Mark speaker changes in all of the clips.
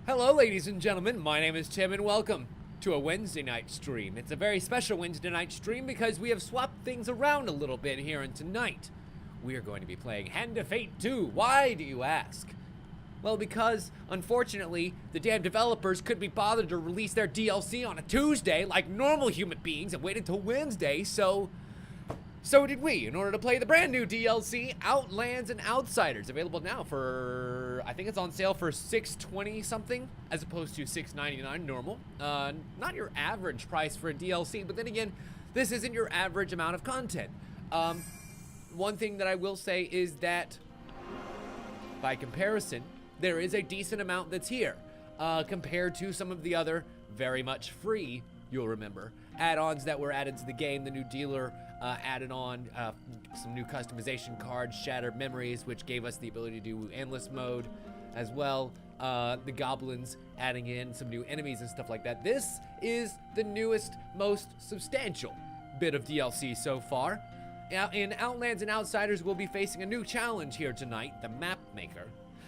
Speaker 1: Hello, ladies and gentlemen. My name is Tim, and welcome to a Wednesday night stream. It's a very special Wednesday night stream because we have swapped things around a little bit here, and tonight we are going to be playing Hand of Fate 2. Why, do you ask? Well, because, unfortunately, the damn developers couldn't be bothered to release their DLC on a Tuesday like normal human beings and waited till Wednesday, so did we, in order to play the brand new DLC, Outlands and Outsiders, available now for, I think it's on sale for $6.20 something, as opposed to $6.99 normal. Not your average price for a DLC, but then again, this isn't your average amount of content. One thing that I will say is that, by comparison, there is a decent amount that's here, compared to some of the other, very much free, you'll remember, add-ons that were added to the game. The new dealer added on some new customization cards, Shattered Memories, which gave us the ability to do endless mode as well. The goblins adding in some new enemies and stuff like that. This is the newest, most substantial bit of DLC so far. In Outlands and Outsiders, we'll be facing a new challenge here tonight, the Map Maker.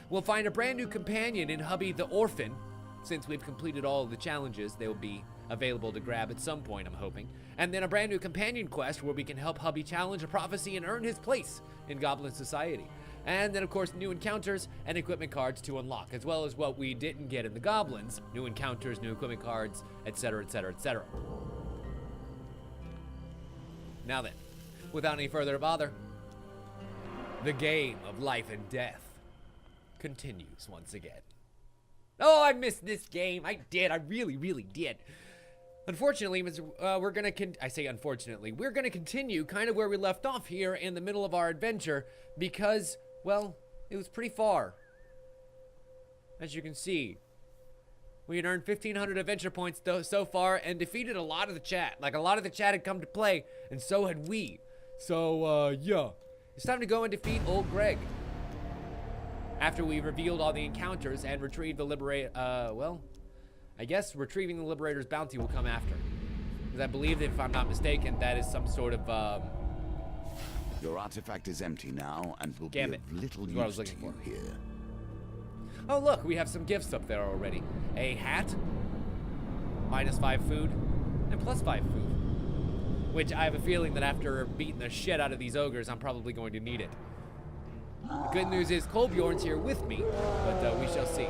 Speaker 1: We'll find a brand new companion in Hubby the Orphan. Since we've completed all of the challenges, they'll be available to grab at some point, I'm hoping. And then a brand new companion quest where we can help Hubby challenge a prophecy and earn his place in Goblin Society. And then, of course, new encounters and equipment cards to unlock, as well as what we didn't get in the Goblins. New encounters, new equipment cards, etc., etc., etc. Now then, without any further bother, the game of life and death continues once again. Oh, I missed this game. I did. I really, really did. Unfortunately, we're gonna we're gonna continue kind of where we left off here in the middle of our adventure because, well, it was pretty far. As you can see, we had earned 1,500 adventure points so far and defeated a lot of the chat. Like, a lot of the chat had come to play, and so had we. So, yeah. It's time to go and defeat old Greg. After we revealed all the encounters and retrieved the well, I guess retrieving the Liberator's bounty will come after. Because I believe that, if I'm not mistaken, that is some sort of,
Speaker 2: Your artifact is empty now and will be
Speaker 1: Damn
Speaker 2: of
Speaker 1: it.
Speaker 2: little
Speaker 1: That's what I was
Speaker 2: use to
Speaker 1: looking
Speaker 2: you
Speaker 1: for.
Speaker 2: here.
Speaker 1: Oh, look, we have some gifts up there already. A hat, -5 food, and +5 food. Which I have a feeling that after beating the shit out of these ogres, I'm probably going to need it. The good news is Kolbjorn's here with me, but we shall see.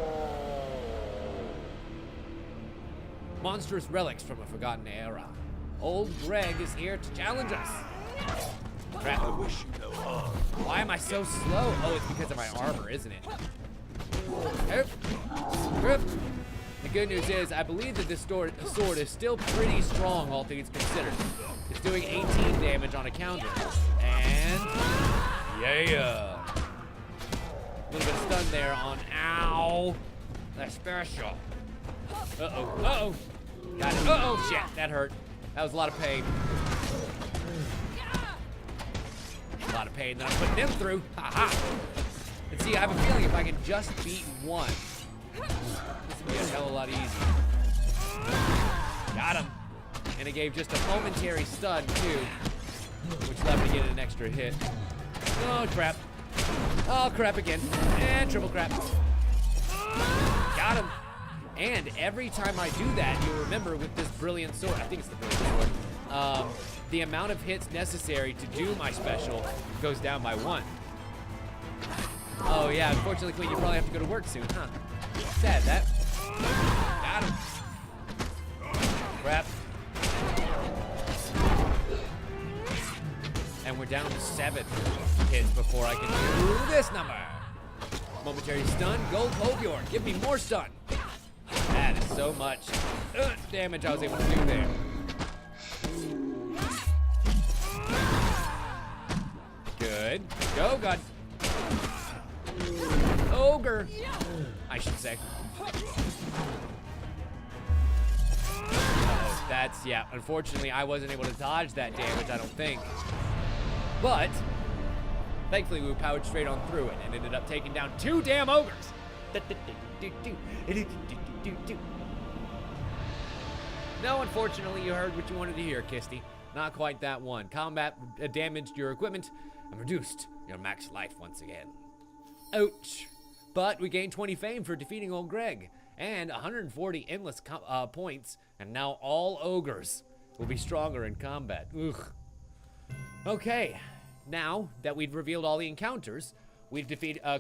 Speaker 1: Monstrous relics from a forgotten era. Old Greg is here to challenge us. Crap. Why am I so slow? Oh, it's because of my armor, isn't it? The good news is, I believe that this sword is still pretty strong, all things considered. It's doing 18 damage on a counter. And yeah. A little bit of stun there on, ow, that's special. Uh-oh, uh-oh. Got it, uh-oh, shit, that hurt. That was a lot of pain. A lot of pain that I'm putting them through, ha-ha. And see, I have a feeling if I can just beat one, this will be a hell of a lot easier. Got him. And it gave just a momentary stun, too, which left me getting an extra hit. Oh, crap. Oh, crap again. And triple crap. Got him. And every time I do that, you'll remember with this brilliant sword, I think it's the brilliant sword, the amount of hits necessary to do my special goes down by 1. Oh, yeah, unfortunately, Queen, you probably have to go to work soon, huh? Sad, that. Got him. Crap. And we're down to 7 hits before I can do this number. Momentary stun, gold Kolbjorn. Give me more stun. That is so much damage I was able to do there. Good. Go, God. Ogre, I should say. Uh-oh, that's, yeah, unfortunately, I wasn't able to dodge that damage, I don't think. But, thankfully, we powered straight on through it and ended up taking down 2 damn ogres. No, unfortunately, you heard what you wanted to hear, Kisty. Not quite that one. Combat damaged your equipment and reduced your max life once again. Ouch. But we gained 20 fame for defeating old Greg. and 140 endless points, and now all ogres will be stronger in combat. Ugh. Okay, now that we've revealed all the encounters, we've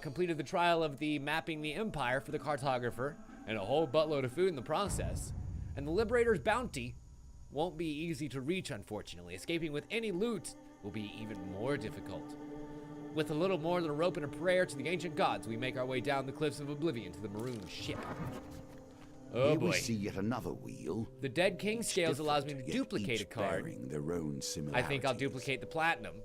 Speaker 1: completed the trial of the mapping the empire for the cartographer, and a whole buttload of food in the process. And the Liberator's bounty won't be easy to reach, unfortunately. Escaping with any loot will be even more difficult. With a little more than a rope and a prayer to the ancient gods, we make our way down the cliffs of oblivion to the maroon ship. Oh
Speaker 2: Here
Speaker 1: boy.
Speaker 2: we see yet another wheel.
Speaker 1: The Dead King scales allows me to
Speaker 2: Yet
Speaker 1: duplicate a
Speaker 2: each
Speaker 1: card.
Speaker 2: bearing their own
Speaker 1: I
Speaker 2: similarities.
Speaker 1: think I'll duplicate the platinum.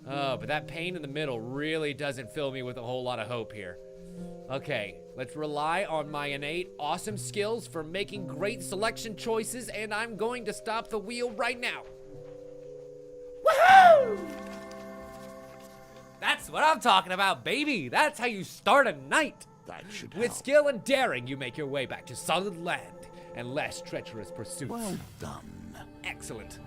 Speaker 1: Oh, but that pain in the middle really doesn't fill me with a whole lot of hope here. Okay, let's rely on my innate awesome skills for making great selection choices, and I'm going to stop the wheel right now. Woohoo! That's what I'm talking about, baby. That's how you start a night.
Speaker 2: That should
Speaker 1: With
Speaker 2: help.
Speaker 1: skill and daring, you make your way back to solid land and less treacherous pursuits.
Speaker 2: Well done.
Speaker 1: Excellent.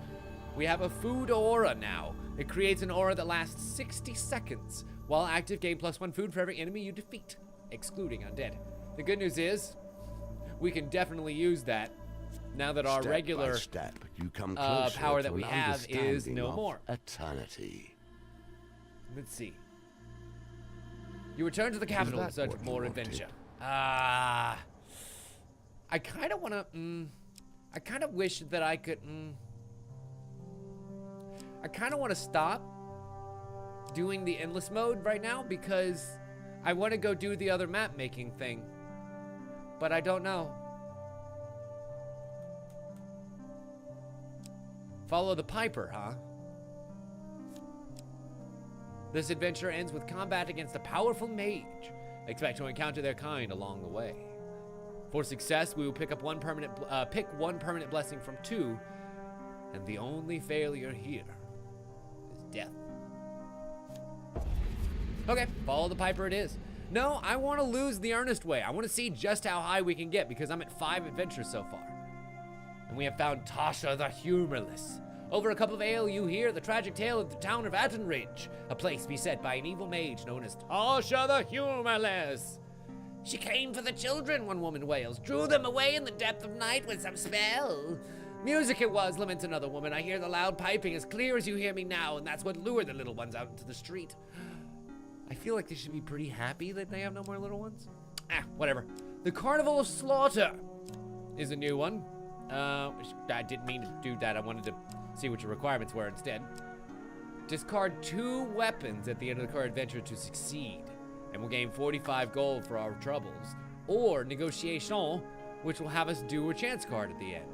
Speaker 1: We have a food aura now. It creates an aura that lasts 60 seconds. While active, gain +1 food for every enemy you defeat, excluding undead. The good news is, we can definitely use that now that our
Speaker 2: Step
Speaker 1: regular
Speaker 2: by step, you come closer
Speaker 1: power
Speaker 2: to
Speaker 1: that we
Speaker 2: an
Speaker 1: have is
Speaker 2: understanding
Speaker 1: no
Speaker 2: of
Speaker 1: more.
Speaker 2: Eternity.
Speaker 1: Let's see. You return to the capital in
Speaker 2: that
Speaker 1: search
Speaker 2: what
Speaker 1: of
Speaker 2: you
Speaker 1: more
Speaker 2: wanted?
Speaker 1: adventure. I kind of want to, I kind of wish that I could, I kind of want to stop doing the endless mode right now because I want to go do the other map making thing, but I don't know. Follow the Piper, huh? This adventure ends with combat against a powerful mage. Expect to encounter their kind along the way. For success, we will pick one permanent blessing from 2, and the only failure here is death. Okay, follow the Piper it is. No, I want to lose the earnest way. I want to see just how high we can get because I'm at 5 adventures so far. And we have found Tasha the Humorless. Over a cup of ale, you hear the tragic tale of the town of Attenridge, a place beset by an evil mage known as Tasha the Humorless. She came for the children, one woman wails, drew them away in the depth of night with some spell. Music it was, laments another woman. I hear the loud piping as clear as you hear me now, and that's what lured the little ones out into the street. I feel like they should be pretty happy that they have no more little ones. Whatever. The Carnival of Slaughter is a new one. I didn't mean to do that. I wanted to see what your requirements were instead. Discard 2 weapons at the end of the card adventure to succeed, and we'll gain 45 gold for our troubles. Or Negotiation, which will have us do a chance card at the end.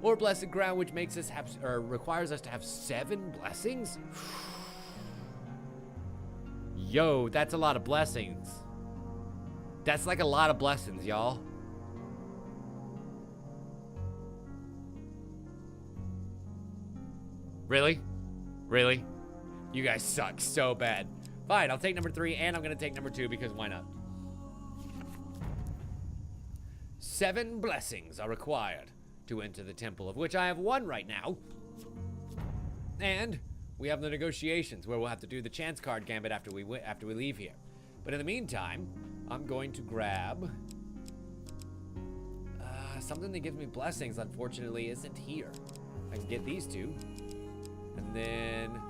Speaker 1: Or Blessed Ground, which makes us have, or requires us to have 7 blessings. Yo, that's a lot of blessings. That's like a lot of blessings, y'all. Really? Really? You guys suck so bad. Fine, I'll take number 3, and I'm gonna take number 2 because why not? 7 blessings are required to enter the temple, of which I have 1 right now. And we have the negotiations where we'll have to do the chance card gambit after we leave here. But in the meantime, I'm going to grab something that gives me blessings. Unfortunately, isn't here. I can get these 2. And then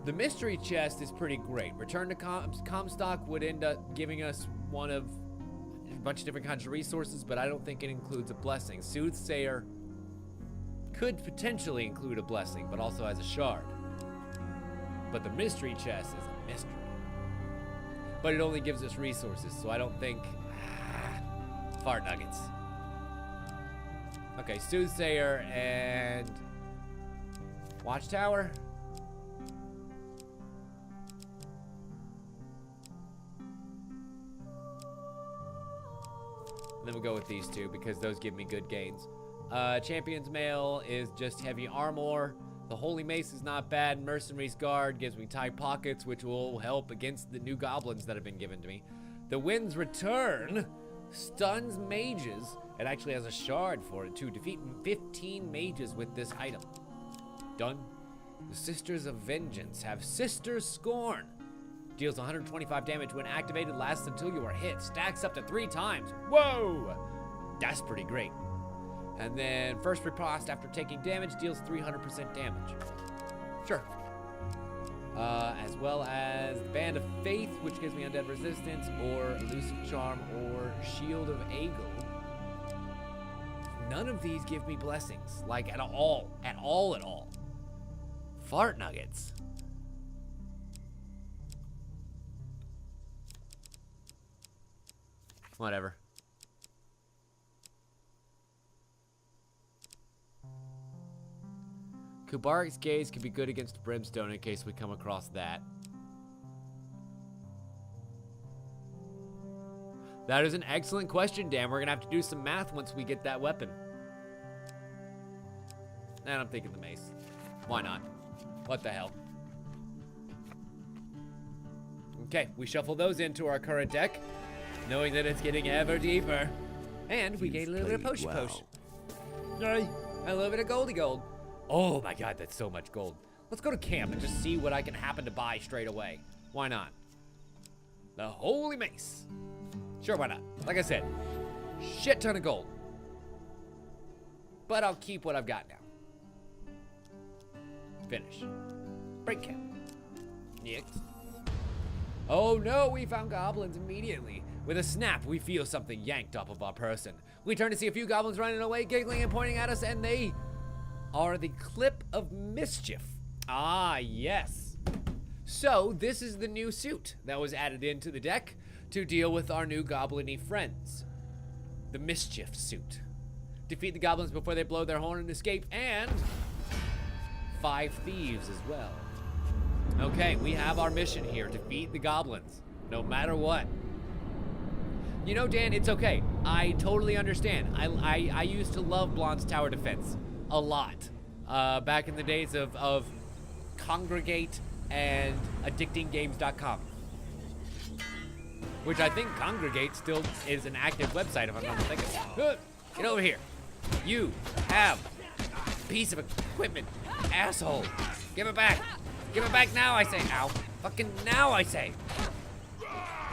Speaker 1: the mystery chest is pretty great. Return to Comstock would end up giving us one of a bunch of different kinds of resources, but I don't think it includes a blessing. Soothsayer could potentially include a blessing, but also has a shard. But the mystery chest is a mystery. But it only gives us resources, so I don't think... fart nuggets. Okay, Soothsayer and Watchtower. And then we'll go with these 2 because those give me good gains. Champion's Mail is just heavy armor. The Holy Mace is not bad. Mercenary's Guard gives me tight pockets, which will help against the new goblins that have been given to me. The Wind's Return stuns mages. It actually has a shard for it too. Defeat 15 mages with this item. Done. The Sisters of Vengeance have Sister Scorn. Deals 125 damage when activated, lasts until you are hit. Stacks up to 3 times. Whoa! That's pretty great. And then first riposte after taking damage deals 300% damage. Sure. As well as the Band of Faith, which gives me undead resistance, or Elusive Charm, or Shield of Eegah. None of these give me blessings, like at all. Fart nuggets. Whatever. Kubarik's Gaze could be good against Brimstone in case we come across that. That is an excellent question, Dan. We're going to have to do some math once we get that weapon. And I'm thinking the mace. Why not? What the hell? Okay, we shuffle those into our current deck, knowing that it's getting ever deeper. And we gain a little bit of potion. Yay! A little bit of goldy gold. Oh my god, that's so much gold. Let's go to camp and just see what I can happen to buy straight away. Why not? The Holy Mace. Sure, why not? Like I said, shit ton of gold. But I'll keep what I've got now. Finish. Break camp. Next. Oh no, we found goblins immediately. With a snap, we feel something yanked off of our person. We turn to see a few goblins running away, giggling and pointing at us, and they are the Clip of Mischief. Ah, yes. So, this is the new suit that was added into the deck to deal with our new goblin-y friends. The Mischief suit. Defeat the goblins before they blow their horn and escape, and 5 thieves as well. Okay, we have our mission here. Defeat the goblins, no matter what. You know, Dan, it's okay. I totally understand. I used to love Blonde's Tower Defense a lot. Back in the days of Congregate and addictinggames.com. Which I think Congregate still is an active website if I'm not mistaken. Get over here. You have a piece of equipment, asshole. Give it back. Give it back now, I say. Ow. Fucking now, I say.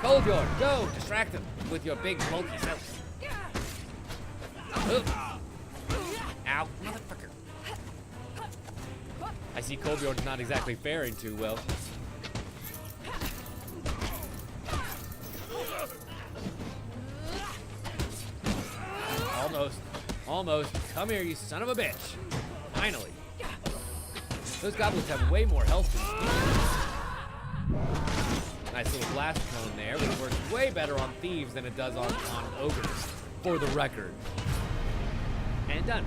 Speaker 1: Coldjord, go. Distract them with your big bulky self. Ow, motherfucker. I see Coldjord's not exactly faring too well. Almost. Come here, you son of a bitch. Finally. Those goblins have way more health than thieves. Nice little blast cone there, which works way better on thieves than it does on ogres, for the record. And done.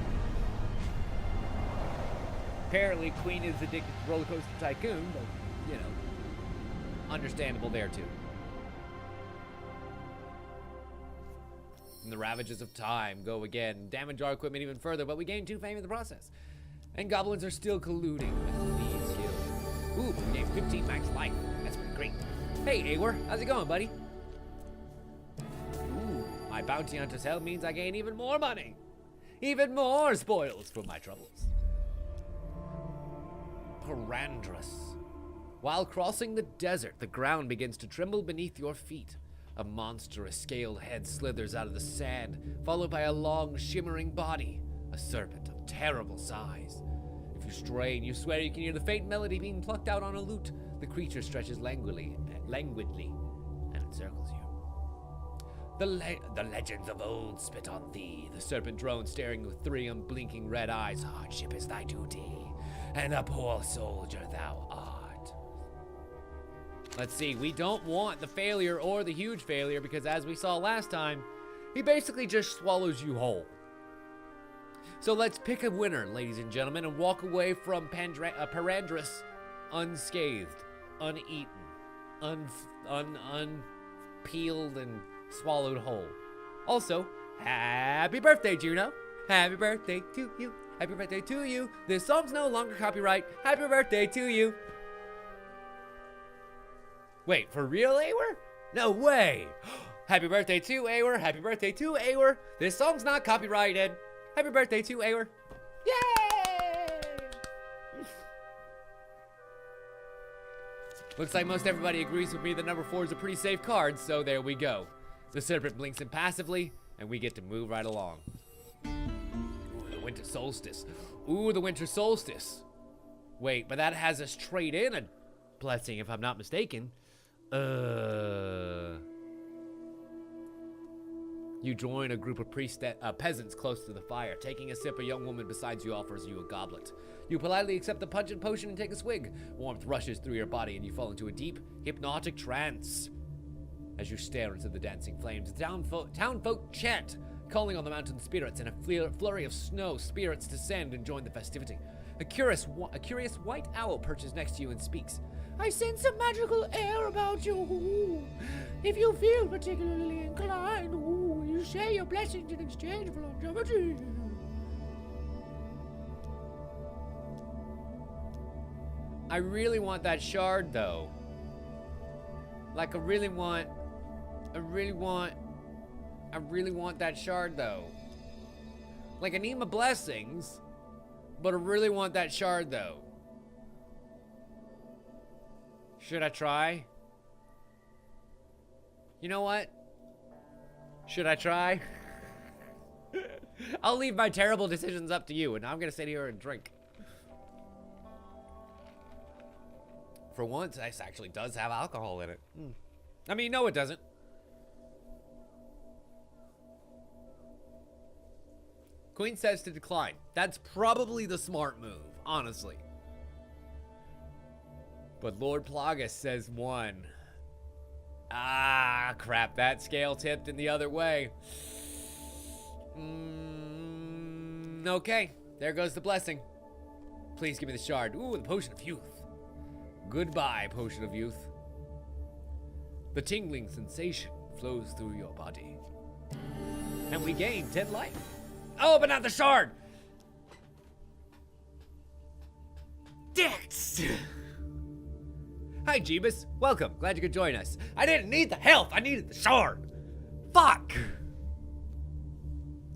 Speaker 1: Apparently, Queen is addicted to Roller Coaster Tycoon, but, you know, understandable there, too. And the ravages of time go again, damage our equipment even further, but we gain 2 fame in the process. And goblins are still colluding with thieves' guild. Ooh, we gained 15 max life. That's pretty great. Hey, Eeyore, how's it going, buddy? Ooh, my bounty hunter's hell means I gain even more money. Even more spoils for my troubles. Parandrus. While crossing the desert, the ground begins to tremble beneath your feet. A monstrous scaled head slithers out of the sand, followed by a long, shimmering body, a serpent of terrible size. If you strain, you swear you can hear the faint melody being plucked out on a lute. The creature stretches languidly, and encircles you. The legends of old spit on thee. The serpent drones, staring with 3 unblinking red eyes. Hardship is thy duty, and a poor soldier thou art. Let's see, we don't want the failure or the huge failure because as we saw last time, he basically just swallows you whole. So let's pick a winner, ladies and gentlemen, and walk away from Parandrus unscathed, uneaten, unpeeled and swallowed whole. Also, happy birthday, Juno. Happy birthday to you. Happy birthday to you. This song's no longer copyright. Happy birthday to you. Wait, for real, Eeyore? No way! Happy birthday to Eeyore! Happy birthday to Eeyore! This song's not copyrighted! Happy birthday to Eeyore! Yay! Looks like most everybody agrees with me that number 4 is a pretty safe card, so there we go. The serpent blinks impassively, and we get to move right along. Ooh, the winter solstice. Ooh, the winter solstice. Wait, but that has us trade in a blessing, if I'm not mistaken. You join a group of peasants close to the fire. Taking a sip, a young woman beside you offers you a goblet. You politely accept the pungent potion and take a swig. Warmth rushes through your body and you fall into a deep, hypnotic trance. As you stare into the dancing flames, the townfolk chant, calling on the mountain spirits. In a flurry of snow, spirits descend and join the festivity. A curious white owl perches next to you and speaks. I sense a magical air about you. If you feel particularly inclined, you share your blessings in exchange for longevity. I really want that shard, though. Like, I really want that shard, though. Like, I need my blessings, but I really want that shard, though. Should I try? You know what? Should I try? I'll leave my terrible decisions up to you, and I'm gonna sit here and drink. For once, this actually does have alcohol in it. I mean, no, it doesn't. Queen says to decline. That's probably the smart move, honestly. But Lord Plagas says 1. Ah, crap. That scale tipped in the other way. Okay. There goes the blessing. Please give me the shard. Ooh, the potion of youth. Goodbye, potion of youth. The tingling sensation flows through your body. And we gain 10 life. Oh, but not the shard! Dicks! Hi, Jeebus. Welcome. Glad you could join us. I didn't need the health. I needed the shard. Fuck!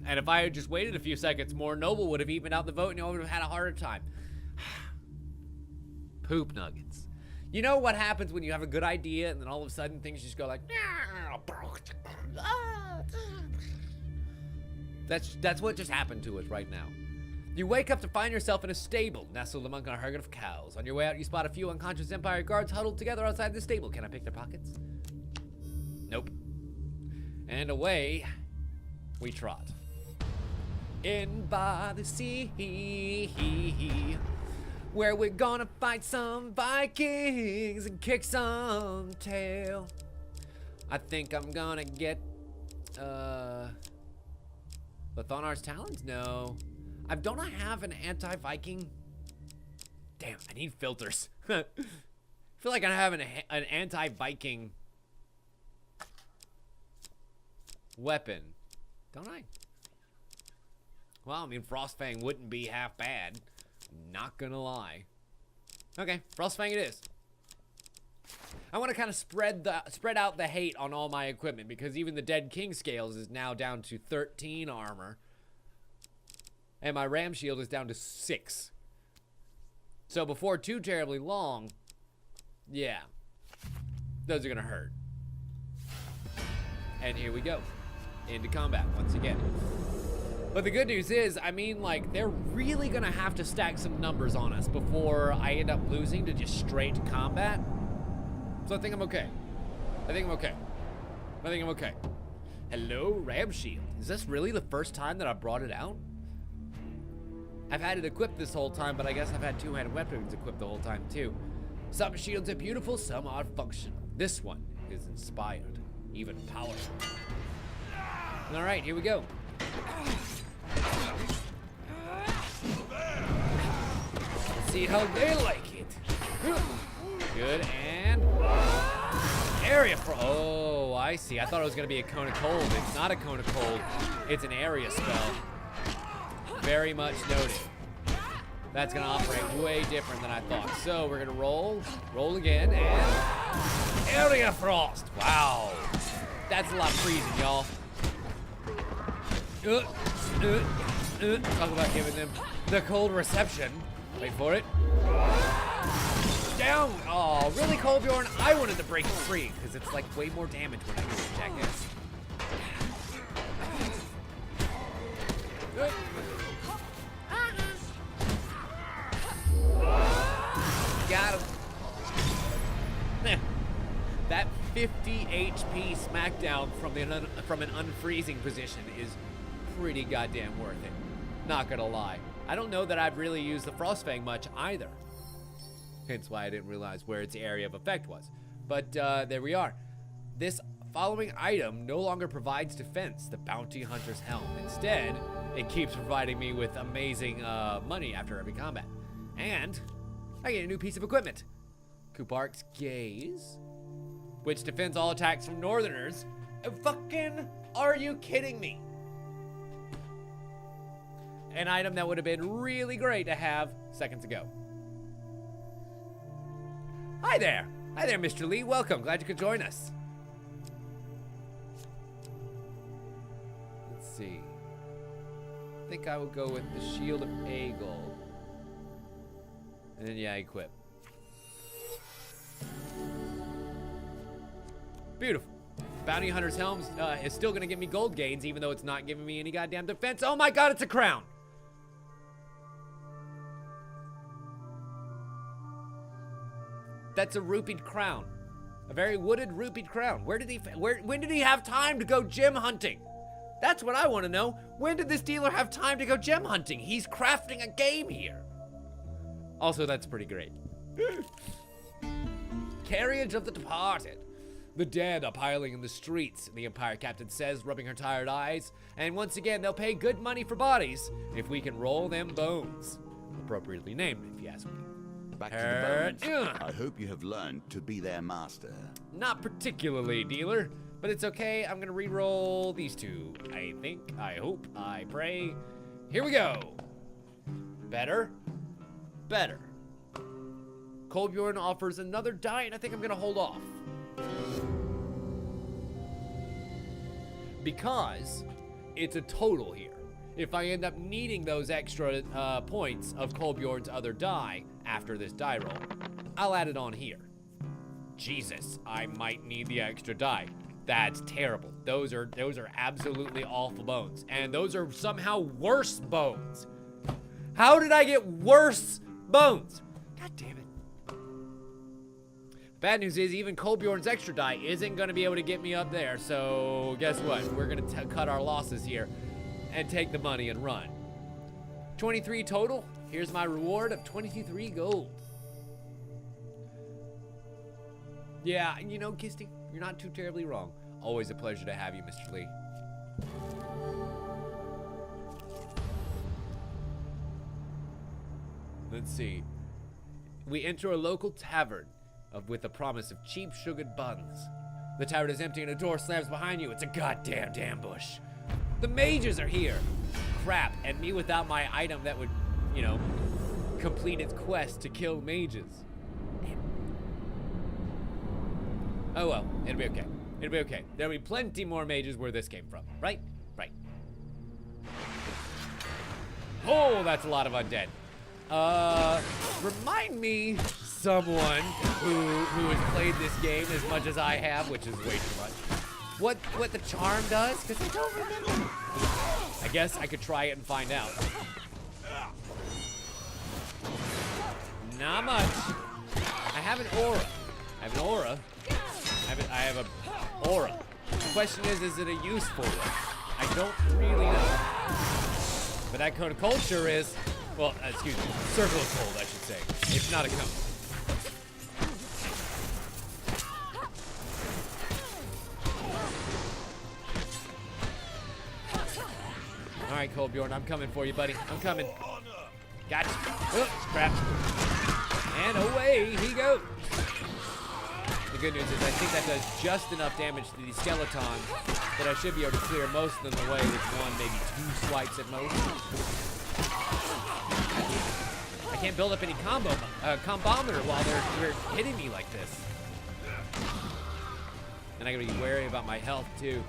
Speaker 1: And if I had just waited a few seconds more, Noble would have evened out the vote and I would have had a harder time. Poop nuggets. You know what happens when you have a good idea and then all of a sudden things just go like... That's what just happened to us right now. You wake up to find yourself in a stable, nestled among a herd of cows. On your way out, you spot a few unconscious Empire guards huddled together outside the stable. Can I pick their pockets? Nope. And away we trot. In by the sea, where we're gonna fight some Vikings and kick some tail. I think I'm gonna get, Lathanar's Talons? No. Don't I have an anti-Viking? Damn, I need filters. I feel like I have an anti-Viking weapon. Don't I? Well, I mean, Frostfang wouldn't be half bad. Not gonna lie. Okay, Frostfang it is. I want to kind of spread out the hate on all my equipment because even the Dead King scales is now down to 13 armor. And my ram shield is down to 6. So before too terribly long, yeah, those are gonna hurt. And here we go, into combat once again. But the good news is, I mean, like, they're really gonna have to stack some numbers on us before I end up losing to just straight combat. So I think I'm okay. I think I'm okay. Hello, ram shield. Is this really the first time that I brought it out? I've had it equipped this whole time, but I guess I've had two-handed weapons equipped the whole time too. Some shields are beautiful, some are functional. This one is inspired, even powerful. All right, here we go. See how they like it. Good, and area for. Oh, I see. I thought it was gonna be a cone of cold. It's not a cone of cold. It's an area spell. Very much noted. That's gonna operate way different than I thought. So we're gonna roll again, and area frost. Wow, that's a lot of freezing, y'all. Talk about giving them the cold reception. Wait for it. down. Oh, really, Kolbjorn? I wanted to break free because it's like way more damage when I do it, jackass. Got him. That 50 HP smackdown from an unfreezing position is pretty goddamn worth it. Not gonna lie. I don't know that I've really used the Frostfang much either. Hence why I didn't realize where its area of effect was. But there we are. This following item no longer provides defense, the Bounty Hunter's Helm. Instead, it keeps providing me with amazing money after every combat. And I get a new piece of equipment. Kubark's Gaze, which defends all attacks from Northerners. Fucking, are you kidding me? An item that would have been really great to have seconds ago. Hi there. Hi there, Mr. Lee. Welcome. Glad you could join us. Let's see. I think I will go with the Shield of Eegah. And then, yeah, equip. Beautiful. Bounty Hunter's Helm is still going to give me gold gains, even though it's not giving me any goddamn defense. Oh my god, it's a crown! That's a rupied crown. A very wooded rupied crown. When did he have time to go gem hunting? That's what I want to know. When did this dealer have time to go gem hunting? He's crafting a game here. Also, that's pretty great. Carriage of the departed. The dead are piling in the streets, the Empire captain says, rubbing her tired eyes. And once again, they'll pay good money for bodies if we can roll them bones. Appropriately named, if you ask me.
Speaker 2: Back to the bones. I hope you have learned to be their master.
Speaker 1: Not particularly, dealer, but it's okay. I'm gonna re-roll these two. I think, I hope, I pray. Here we go. Better. Better. Kolbjorn offers another die, and I think I'm gonna hold off. Because it's a total here. If I end up needing those extra points of Kolbjorn's other die after this die roll, I'll add it on here. Jesus, I might need the extra die. That's terrible. Those are absolutely awful bones. And those are somehow worse bones. How did I get worse bones? God damn it. Bad news is even Kolbjorn's extra die isn't going to be able to get me up there. So guess what? We're going to cut our losses here and take the money and run. 23 total. Here's my reward of 23 gold. Yeah, you know, Kisty, you're not too terribly wrong. Always a pleasure to have you, Mr. Lee. Let's see. We enter a local tavern with the promise of cheap sugared buns. The tavern is empty and a door slams behind you. It's a goddamn ambush. The mages are here. Crap, and me without my item that would, you know, complete its quest to kill mages. Oh well, it'll be okay. It'll be okay. There'll be plenty more mages where this came from, right? Right. Oh, that's a lot of undead. Remind me someone who has played this game as much as I have, which is way too much. What the charm does? Because I don't remember. I guess I could try it and find out. Not much. I have an aura. I have an aura. I have an aura. The question is it a useful one? I don't really know. But that code of culture is, well, excuse me, circle of cold, I should say. It's not a cone. All right, Kolbjorn, I'm coming for you, buddy. I'm coming. Gotcha. Oh, crap. And away he goes. The good news is I think that does just enough damage to these skeletons that I should be able to clear most of them away with one, maybe two swipes at most. I can't build up any combometer while they're hitting me like this. And I gotta be wary about my health too.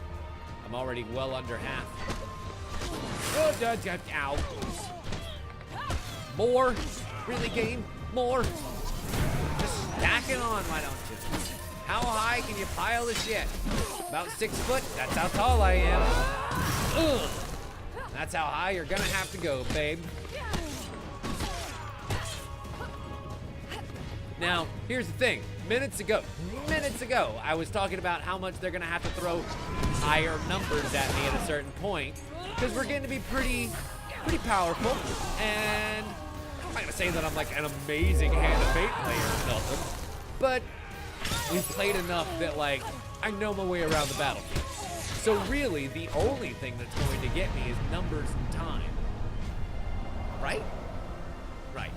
Speaker 1: I'm already well under half. Oh, ow. More? Really, game? More? Just Tack it on, why don't you? How high can you pile the shit? About 6 foot? That's how tall I am. Ugh. That's how high you're gonna have to go, babe. Now, here's the thing. Minutes ago, I was talking about how much they're gonna have to throw higher numbers at me at a certain point, because we're getting to be pretty powerful, and I'm not gonna say that I'm like an amazing Hand of Fate player or nothing, but we've played enough that like I know my way around the battlefield. So really, the only thing that's going to get me is numbers and time. Right? Right.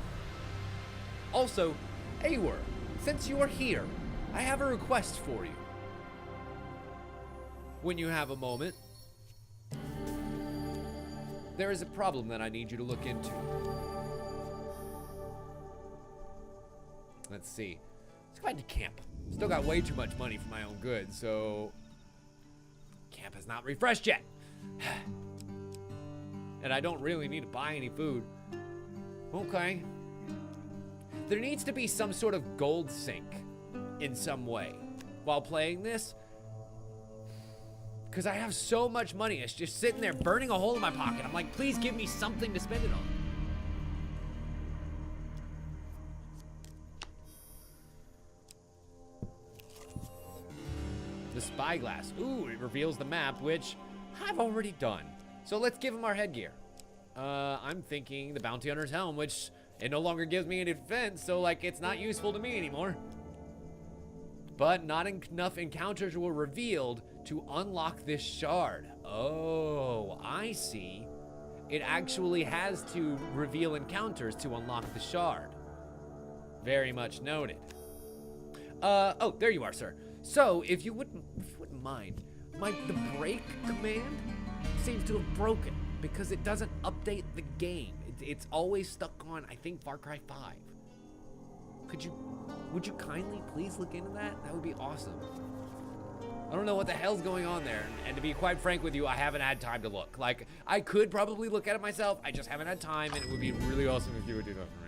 Speaker 1: Also, Eeyah, since you are here, I have a request for you. When you have a moment, there is a problem that I need you to look into. Let's see. Let's go ahead to camp. Still got way too much money for my own good, so camp has not refreshed yet. And I don't really need to buy any food. Okay. There needs to be some sort of gold sink in some way while playing this, because I have so much money. It's just sitting there burning a hole in my pocket. I'm like, please give me something to spend it on. The spyglass. Ooh, it reveals the map, which I've already done. So let's give him our headgear. I'm thinking the bounty hunter's helm, which it no longer gives me any defense, so like it's not useful to me anymore. But not enough encounters were revealed to unlock this shard. Oh, I see. It actually has to reveal encounters to unlock the shard. Very much noted. Oh, there you are, sir. So, if you wouldn't mind, the break command seems to have broken because it doesn't update the game. It's always stuck on, I think, Far Cry 5. Would you kindly please look into that? That would be awesome. I don't know what the hell's going on there, and to be quite frank with you, I haven't had time to look. Like, I could probably look at it myself, I just haven't had time, and it would be really awesome if you would do that for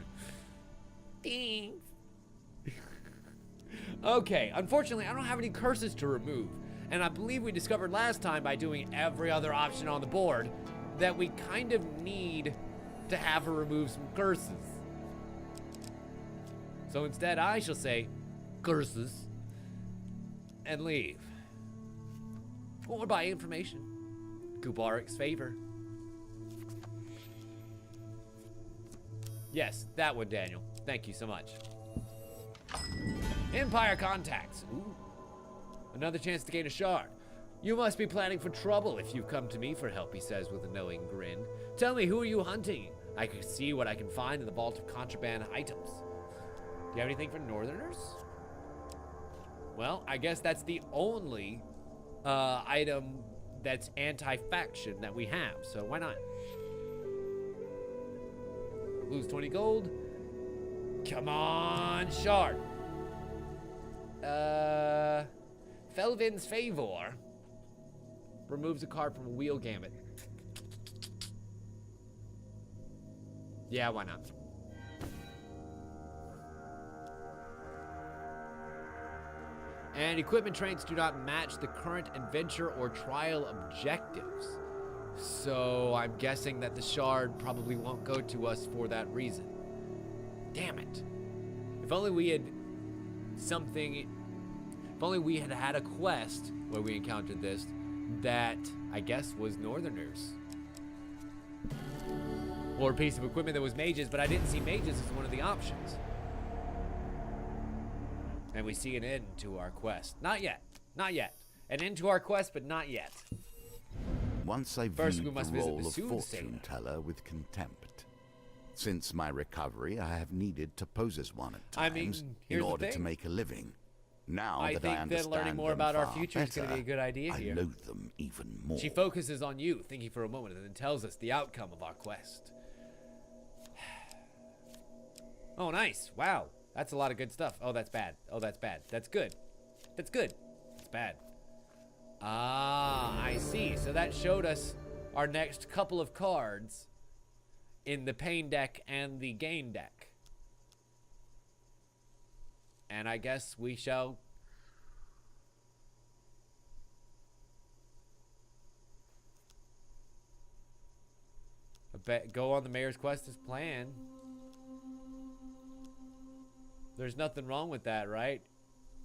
Speaker 1: me. Thanks. Okay, unfortunately, I don't have any curses to remove, and I believe we discovered last time by doing every other option on the board that we kind of need to have her remove some curses. So instead, I shall say, curses, and leave. Or by information. Kubarik's favor. Yes, that one, Daniel. Thank you so much. Empire contacts. Ooh. Another chance to gain a shard. You must be planning for trouble if you come to me for help, he says with a knowing grin. Tell me, who are you hunting? I can see what I can find in the vault of contraband items. Do you have anything for Northerners? Well, I guess that's the only item that's anti-faction that we have, so why not? Lose 20 gold. Come on, shard. Felvin's Favor removes a card from a wheel gamut. Yeah, why not? And equipment traits do not match the current adventure or trial objectives. So I'm guessing that the shard probably won't go to us for that reason. Damn it. If only we had something, if only we had had a quest where we encountered this that I guess was Northerners. Or a piece of equipment that was mages, but I didn't see mages as one of the options. And we see an end to our quest. Not yet. Not yet. An end to our quest, but not yet.
Speaker 2: Once I
Speaker 1: First,
Speaker 2: viewed
Speaker 1: we must
Speaker 2: the
Speaker 1: visit
Speaker 2: role
Speaker 1: the
Speaker 2: of
Speaker 1: soothsayer.
Speaker 2: fortune teller with contempt. Since my recovery, I have needed to pose as one at times in
Speaker 1: here's the
Speaker 2: order to
Speaker 1: thing.
Speaker 2: make a living. Now
Speaker 1: I
Speaker 2: that
Speaker 1: think
Speaker 2: I
Speaker 1: that
Speaker 2: understand
Speaker 1: learning more
Speaker 2: them
Speaker 1: about our
Speaker 2: far
Speaker 1: future is going to be a
Speaker 2: better,
Speaker 1: good idea
Speaker 2: I
Speaker 1: here.
Speaker 2: loathe them even more.
Speaker 1: She focuses on you, thinking for a moment, and then tells us the outcome of our quest. Oh, nice. Wow. That's a lot of good stuff. Oh, that's bad. Oh, that's bad. That's good. That's good. It's bad. Ah, I see. So that showed us our next couple of cards in the pain deck and the gain deck. And I guess we shall go on the mayor's quest as planned. There's nothing wrong with that, right?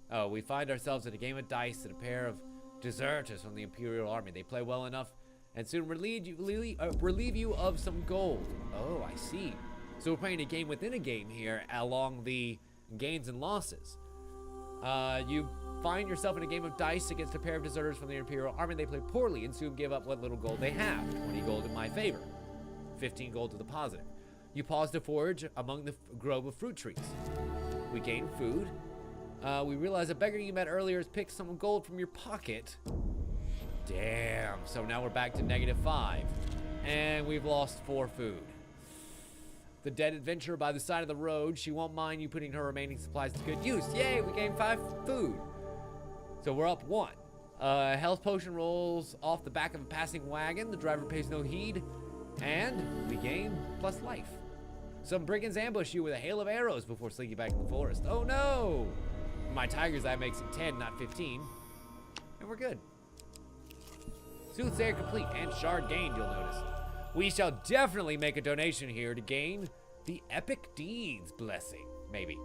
Speaker 1: Oh, we find ourselves in a game of dice and a pair of deserters from the Imperial Army. They play well enough and soon relieve you of some gold. Oh, I see. So we're playing a game within a game here along the gains and losses. You find yourself in a game of dice against a pair of deserters from the Imperial Army. They play poorly and soon give up what little gold they have. 20 gold in my favor. 15 gold to the positive. You pause to forage among the grove of fruit trees. We gain food. We realize a beggar you met earlier has picked some gold from your pocket. Damn. So now we're back to -5. And we've lost 4 food. The dead adventurer by the side of the road. She won't mind you putting her remaining supplies to good use. Yay, we gained 5 food. So we're up 1. Health potion rolls off the back of a passing wagon. The driver pays no heed. And we gain plus life. Some brigands ambush you with a hail of arrows before slinking back in the forest. Oh no! My tiger's eye makes it 10, not 15. And we're good. Soothsayer complete and shard gained, you'll notice. We shall definitely make a donation here to gain the Epic Deeds blessing, maybe.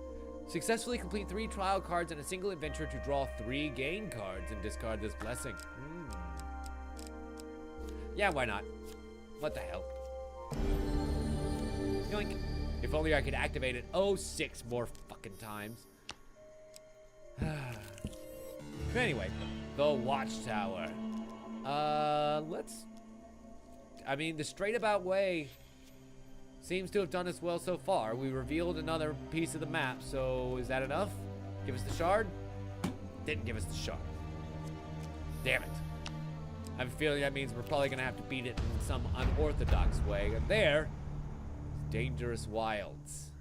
Speaker 1: Successfully complete 3 trial cards and a single adventure to draw 3 gain cards and discard this blessing. Yeah, why not? What the hell? Yoink. If only I could activate it 6 more fucking times. Anyway, the Watchtower. The straight about way seems to have done us well so far. We revealed another piece of the map, so is that enough? Give us the shard? Didn't give us the shard. Damn it. I have a feeling that means we're probably gonna have to beat it in some unorthodox way. And there, dangerous wilds.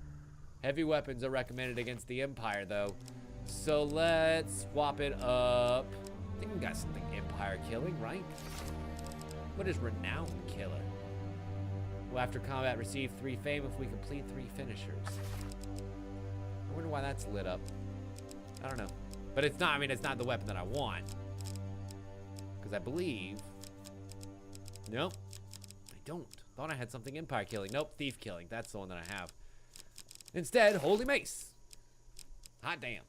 Speaker 1: Heavy weapons are recommended against the Empire, though. So let's swap it up. I think we got something Empire killing, right? What is Renowned Killer? Well, after combat, receive 3 fame if we complete 3 finishers. I wonder why that's lit up. I don't know. But it's not, it's not the weapon that I want. Because I believe... Nope. I don't. Thought I had something Empire killing. Nope, Thief killing. That's the one that I have. Instead, Holy Mace. Hot damn.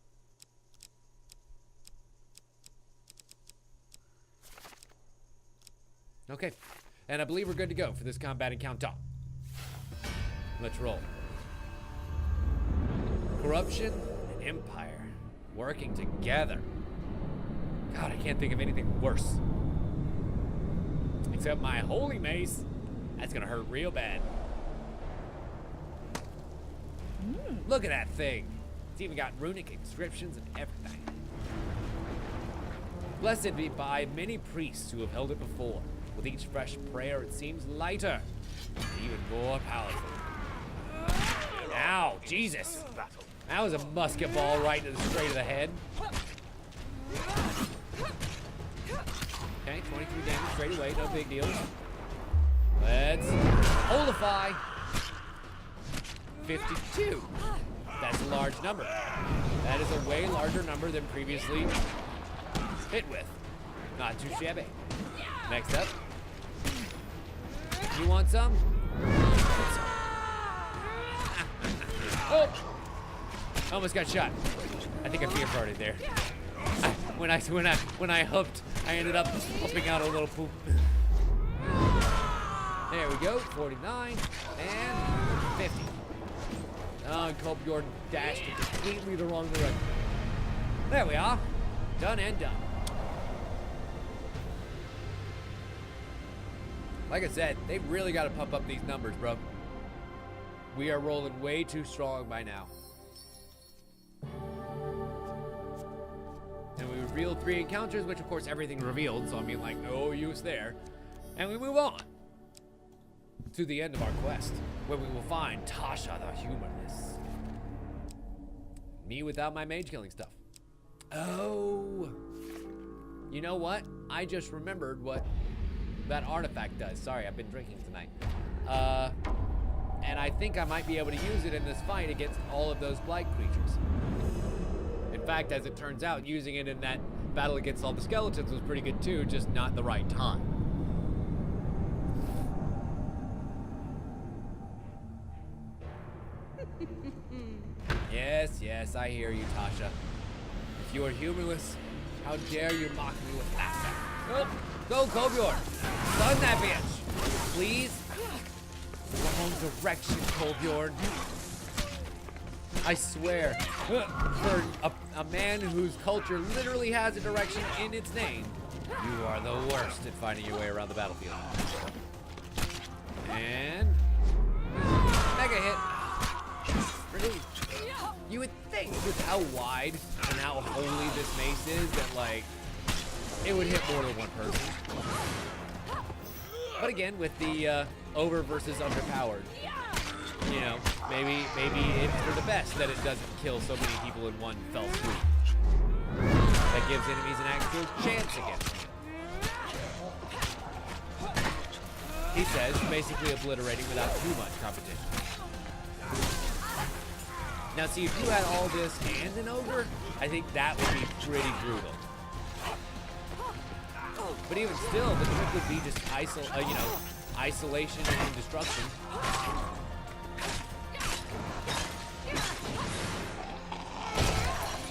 Speaker 1: Okay. And I believe we're good to go for this combat encounter. Let's roll. Corruption and Empire working together. God, I can't think of anything worse. Except my Holy Mace. That's gonna hurt real bad. Look at that thing. It's even got runic inscriptions and everything. Blessed be by many priests who have held it before. With each fresh prayer, it seems lighter and even more powerful. Ow, Jesus. That was a musket ball right to the straight of the head. Okay, 23 damage straight away, no big deal. Let's holify. 52. That's a large number. That is a way larger number than previously hit with. Not too shabby. Next up. You want some? Oh! Almost got shot. I think I fear farted there. When I hooked, I ended up popping out a little poop. There we go. 49 and 50. Oh, Colbjorn dashed in completely the wrong direction. There we are. Done and done. Like I said, they've really got to pump up these numbers, bro. We are rolling way too strong by now. And we revealed 3 encounters, which of course everything revealed, so no use there. And we move on to the end of our quest, where we will find Tasha the Humorless. Me without my mage killing stuff. Oh. You know what? I just remembered what that artifact does. Sorry, I've been drinking tonight. And I think I might be able to use it in this fight against all of those blight creatures. fact, as it turns out, using it in that battle against all the skeletons was pretty good too, just not the right time. Yes, I hear you, Tasha. If you are humorless, how dare you mock me with laughter? Oh, go, Kolbjorn! Stun that bitch! Please? Wrong direction, Kolbjorn. I swear, for a man whose culture literally has a direction in its name, you are the worst at finding your way around the battlefield. And mega hit. Really? You would think with how wide and how holy this mace is that, like, it would hit more than one person. But again, with the over versus underpowered, you know, maybe it's for the best that it doesn't kill so many people in one fell swoop. That gives enemies an actual chance against me. He says, basically obliterating without too much competition. Now see, if you had all this and an ogre, I think that would be pretty brutal. But even still, the trick would be just isolation and destruction.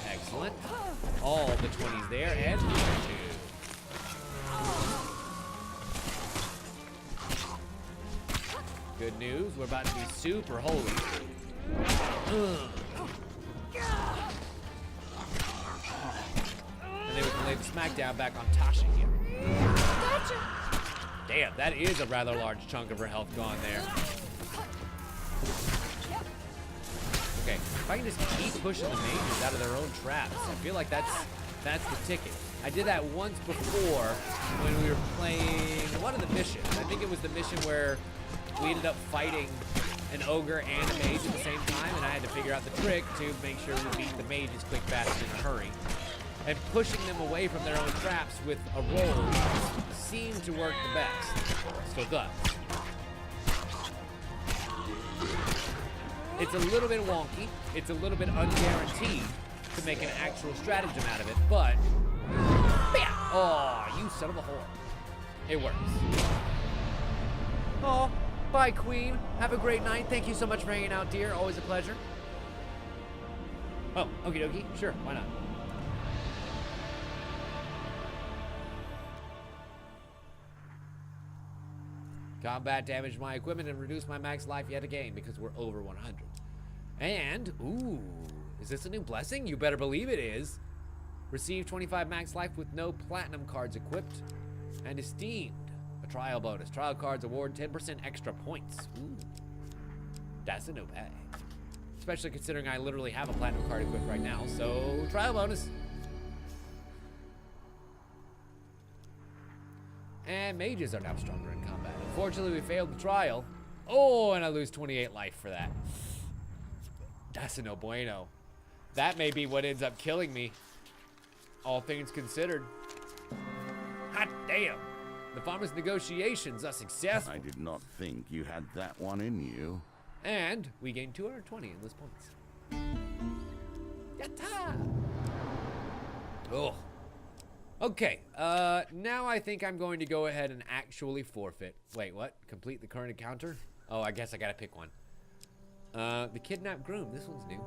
Speaker 1: Excellent. All the 20s there, and 2. Good news, we're about to be super holy. And then we can lay the smackdown back on Tasha here. Gotcha. Damn, that is a rather large chunk of her health gone there. Okay, if I can just keep pushing the mages out of their own traps, I feel like that's the ticket. I did that once before when we were playing one of the missions. I think it was the mission where we ended up fighting an ogre and a mage at the same time, and I had to figure out the trick to make sure we beat the mages quick, fast, and in a hurry. And pushing them away from their own traps with a roll seemed to work the best. Still does. It's a little bit wonky. It's a little bit unguaranteed to make an actual stratagem out of it, but bam! Oh, you son of a whore. It works. Oh, bye, Queen. Have a great night. Thank you so much for hanging out, dear. Always a pleasure. Oh, okie dokie. Sure, why not? Combat damaged my equipment and reduced my max life yet again because we're over 100. And, ooh, is this a new blessing? You better believe it is. Receive 25 max life with no platinum cards equipped. And esteemed, a trial bonus. Trial cards award 10% extra points. Ooh, that's a new pay. Especially considering I literally have a platinum card equipped right now, so trial bonus. And mages are now stronger in combat. Unfortunately, we failed the trial. Oh, and I lose 28 life for that. That's a no bueno. That may be what ends up killing me, all things considered. Hot damn. The farmer's negotiations are successful.
Speaker 2: I did not think you had that one in you.
Speaker 1: And we gained 220 endless points. Yatta! Oh. Okay, now I think I'm going to go ahead and actually forfeit. Wait, what? Complete the current encounter? Oh, I guess I gotta pick one. The kidnapped groom. This one's new.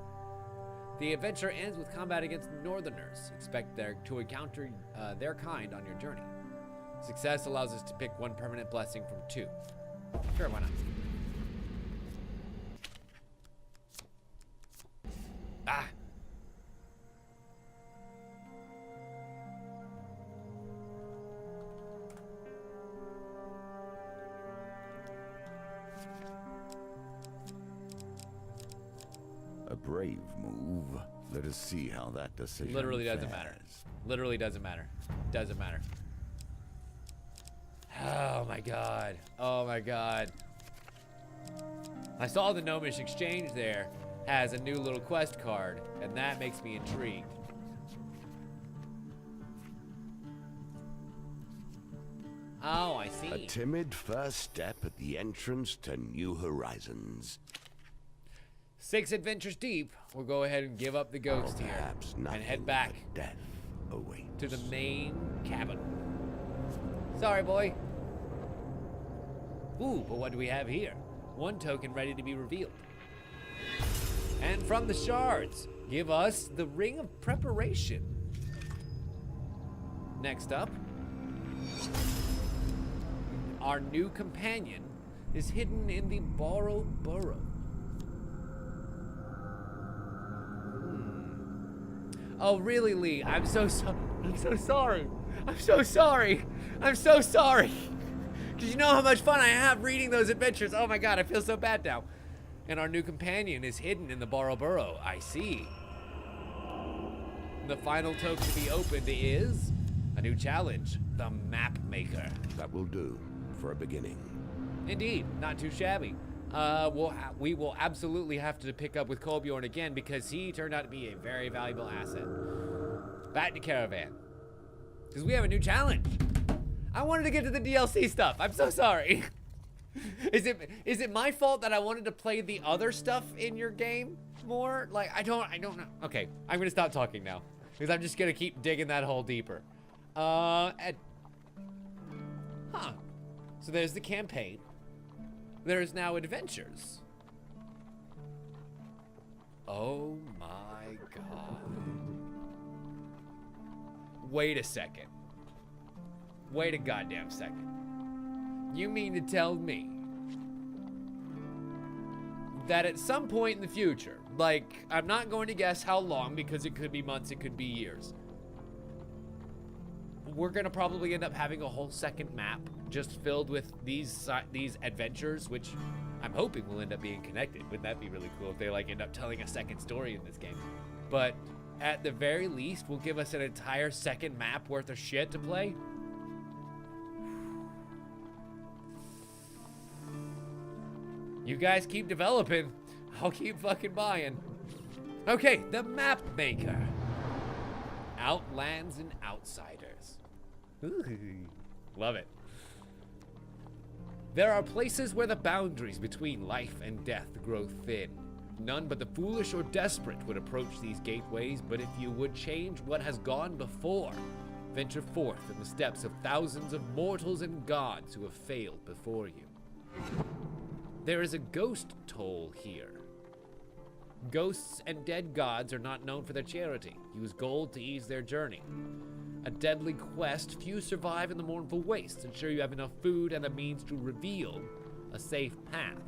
Speaker 1: The adventure ends with combat against northerners. Expect to encounter their kind on your journey. Success allows us to pick one permanent blessing from 2. Sure, why not? Ah!
Speaker 2: A brave move. Let us see how that decision
Speaker 1: Literally doesn't
Speaker 2: fares.
Speaker 1: matter. Literally doesn't matter. Doesn't matter. Oh my god. Oh my god. I saw the Gnomish Exchange there has a new little quest card, and that makes me intrigued. Oh, I see.
Speaker 2: A timid first step at the entrance to new horizons.
Speaker 1: 6 adventures deep, we'll go ahead and give up the ghost here and head back
Speaker 2: death awaits.
Speaker 1: to the main cabin. Sorry, boy. Ooh, but what do we have here? 1 token ready to be revealed. And from the shards, give us the Ring of Preparation. Next up, our new companion is hidden in the Borrow Burrow. Oh, really, Lee? I'm so sorry. I'm so sorry. I'm so sorry. I'm so sorry. Because you know how much fun I have reading those adventures. Oh my god, I feel so bad now. And our new companion is hidden in the Borrow Burrow. I see. The final token to be opened is a new challenge, the Map Maker.
Speaker 2: That will do for a beginning.
Speaker 1: Indeed, not too shabby. We will absolutely have to pick up with Kolbjorn again because he turned out to be a very valuable asset. Back to Caravan. Because we have a new challenge. I wanted to get to the DLC stuff. I'm so sorry. Is it my fault that I wanted to play the other stuff in your game more? Like, I don't know. Okay, I'm gonna stop talking now. Because I'm just gonna keep digging that hole deeper. So there's the campaign. There's now adventures. Oh my god. Wait a second. Wait a goddamn second. You mean to tell me that at some point in the future, like, I'm not going to guess how long because it could be months, it could be years, we're gonna probably end up having a whole second map just filled with these adventures, which I'm hoping will end up being connected. Wouldn't that be really cool if they like end up telling a second story in this game? But at the very least, will give us an entire second map worth of shit to play. You guys keep developing. I'll keep fucking buying. Okay, the Map Maker. Outlands and Outsiders. Ooh, love it. There are places where the boundaries between life and death grow thin. None but the foolish or desperate would approach these gateways, but if you would change what has gone before, venture forth in the steps of thousands of mortals and gods who have failed before you. There is a ghost toll here. Ghosts and dead gods are not known for their charity. Use gold to ease their journey. A deadly quest, few survive in the mournful wastes. Ensure you have enough food and the means to reveal a safe path.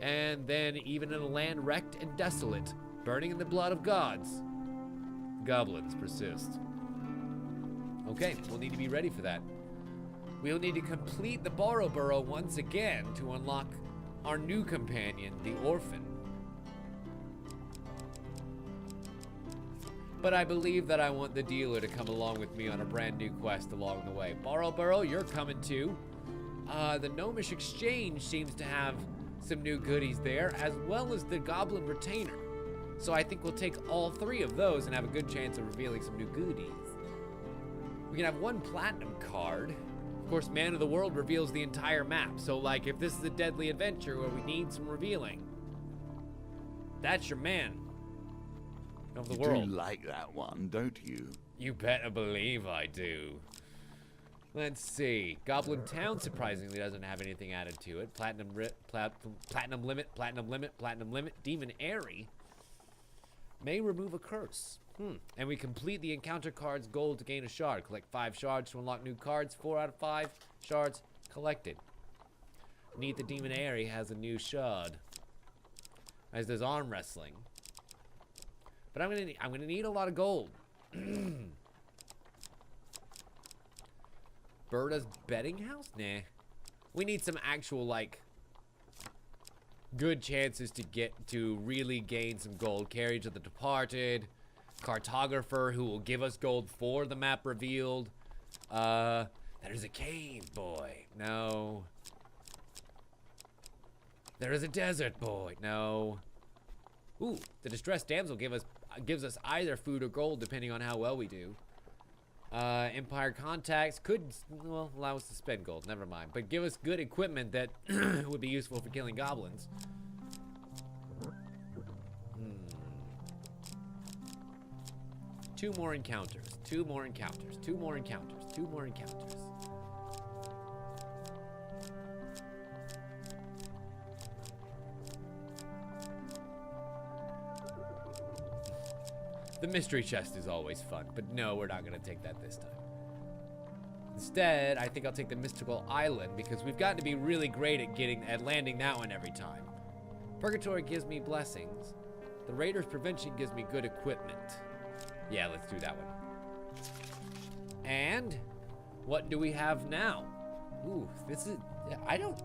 Speaker 1: And then, even in a land wrecked and desolate, burning in the blood of gods, goblins persist. Okay, we'll need to be ready for that. We'll need to complete the Borrow Burrow once again to unlock our new companion, the Orphan. But I believe that I want the dealer to come along with me on a brand new quest along the way. Borrow Burrow, you're coming too. The Gnomish Exchange seems to have some new goodies there, as well as the Goblin Retainer. So I think we'll take all 3 of those and have a good chance of revealing some new goodies. We can have 1 platinum card. Of course, Man of the World reveals the entire map. So like, if this is a deadly adventure where we need some revealing, that's your man of the world.
Speaker 2: You do like that one, don't you?
Speaker 1: You better believe I do. Let's see. Goblin Town surprisingly doesn't have anything added to it. Platinum limit. Demon Airy may remove a curse. And we complete the encounter card's goal to gain a shard. Collect 5 shards to unlock new cards. 4 out of 5 shards collected. Neat, the Demon Airy has a new shard. As does arm wrestling. But I'm gonna need a lot of gold. Berta's betting house? Nah. We need some actual, like, good chances to really gain some gold. Carriage of the Departed, Cartographer, who will give us gold for the map revealed. There's a cave boy. No. There is a desert boy. No. Ooh, the Distressed Damsel gives us either food or gold depending on how well we do. Empire Contacts could, well, allow us to spend gold, never mind. But give us good equipment that would be useful for killing goblins. 2 more encounters. 2 more encounters. 2 more encounters. 2 more encounters. The mystery chest is always fun, but no, we're not going to take that this time. Instead, I think I'll take the mystical island because we've gotten to be really great at landing that one every time. Purgatory gives me blessings. The Raider's prevention gives me good equipment. Yeah, let's do that one. And what do we have now? Ooh, this is, I don't,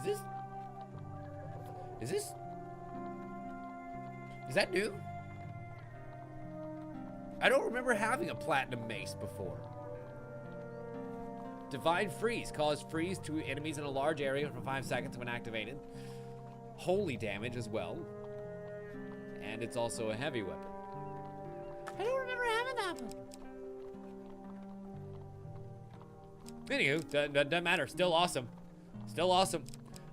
Speaker 1: is that new? I don't remember having a platinum mace before. Divine Freeze. Cause freeze to enemies in a large area for 5 seconds when activated. Holy damage as well. And it's also a heavy weapon. I don't remember having that one. Anywho, doesn't matter. Still awesome. Still awesome.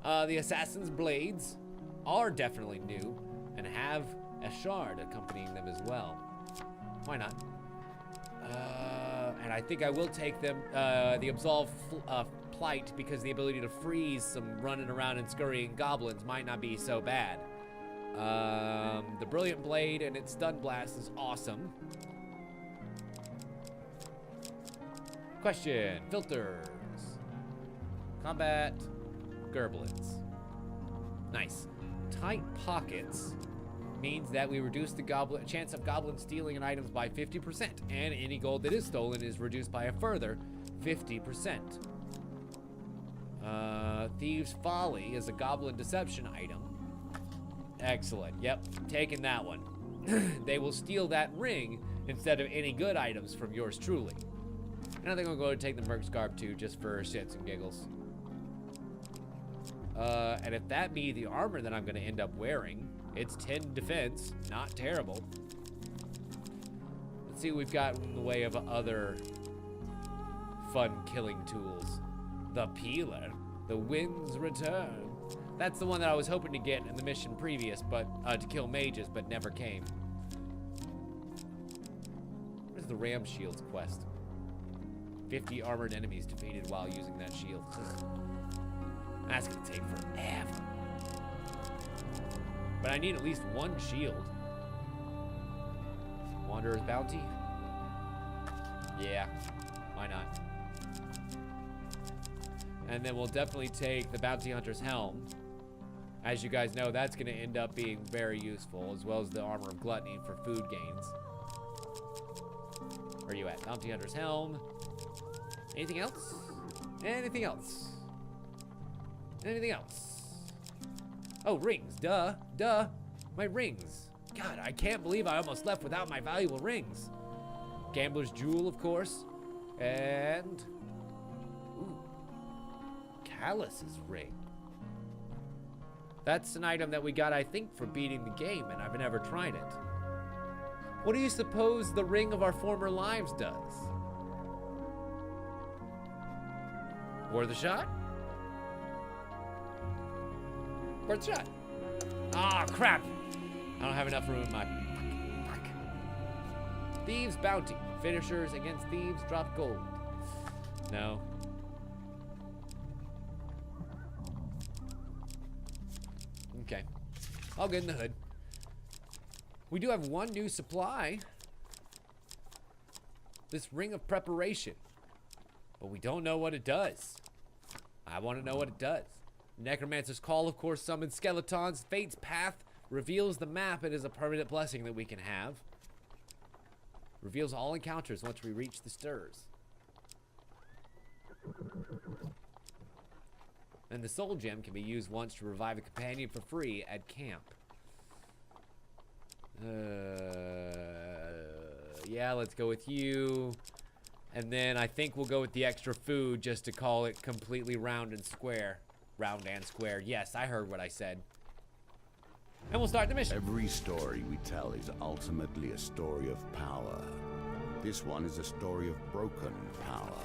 Speaker 1: The Assassin's Blades are definitely new and have a shard accompanying them as well. Why not? And I think I will take them, the Absolve Plight, because the ability to freeze some running around and scurrying goblins might not be so bad. The Brilliant Blade and its Stun Blast is awesome. Question. Filters. Combat. Gerblins. Nice. Tight Pockets means that we reduce the chance of goblins stealing an items by 50%, and any gold that is stolen is reduced by a further 50%. Thieves' Folly is a goblin deception item. Excellent. Yep, taking that one. They will steal that ring instead of any good items from yours truly. And I think I'll go and take the Merc's Garb too, just for shits and giggles. And if that be the armor that I'm going to end up wearing, it's 10 defense, not terrible. Let's see what we've got in the way of other fun killing tools. The Peeler, the Wind's Return. That's the one that I was hoping to get in the mission previous, but to kill mages, but never came. Where's the Ram Shields quest? 50 armored enemies defeated while using that shield. That's gonna take forever. But I need at least 1 shield. Wanderer's Bounty? Yeah, why not? And then we'll definitely take the Bounty Hunter's Helm. As you guys know, that's gonna end up being very useful, as well as the Armor of Gluttony for food gains. Where are you at? Bounty Hunter's Helm. Anything else? Anything else? Anything else? Oh, rings. Duh. My rings. God, I can't believe I almost left without my valuable rings. Gambler's Jewel, of course. And... ooh. Callus's ring. That's an item that we got, I think, for beating the game, and I've never tried it. What do you suppose the Ring of Our Former Lives does? Worth a shot? Worth a shot. Ah, crap. I don't have enough room in my pack. Thieves' Bounty. Finishers against thieves drop gold. No. Okay. I'll get in the hood. We do have 1 new supply. This Ring of Preparation. But we don't know what it does. I want to know what it does. Necromancer's Call, of course, summons skeletons. Fate's Path reveals the map. It is a permanent blessing that we can have. Reveals all encounters once we reach the stirs. And the Soul Gem can be used once to revive a companion for free at camp. Yeah, let's go with you. And then I think we'll go with the extra food just to call it completely round and square. Round and square. Yes, I heard what I said. And we'll start the mission.
Speaker 2: Every story we tell is ultimately a story of power. This one is a story of broken power.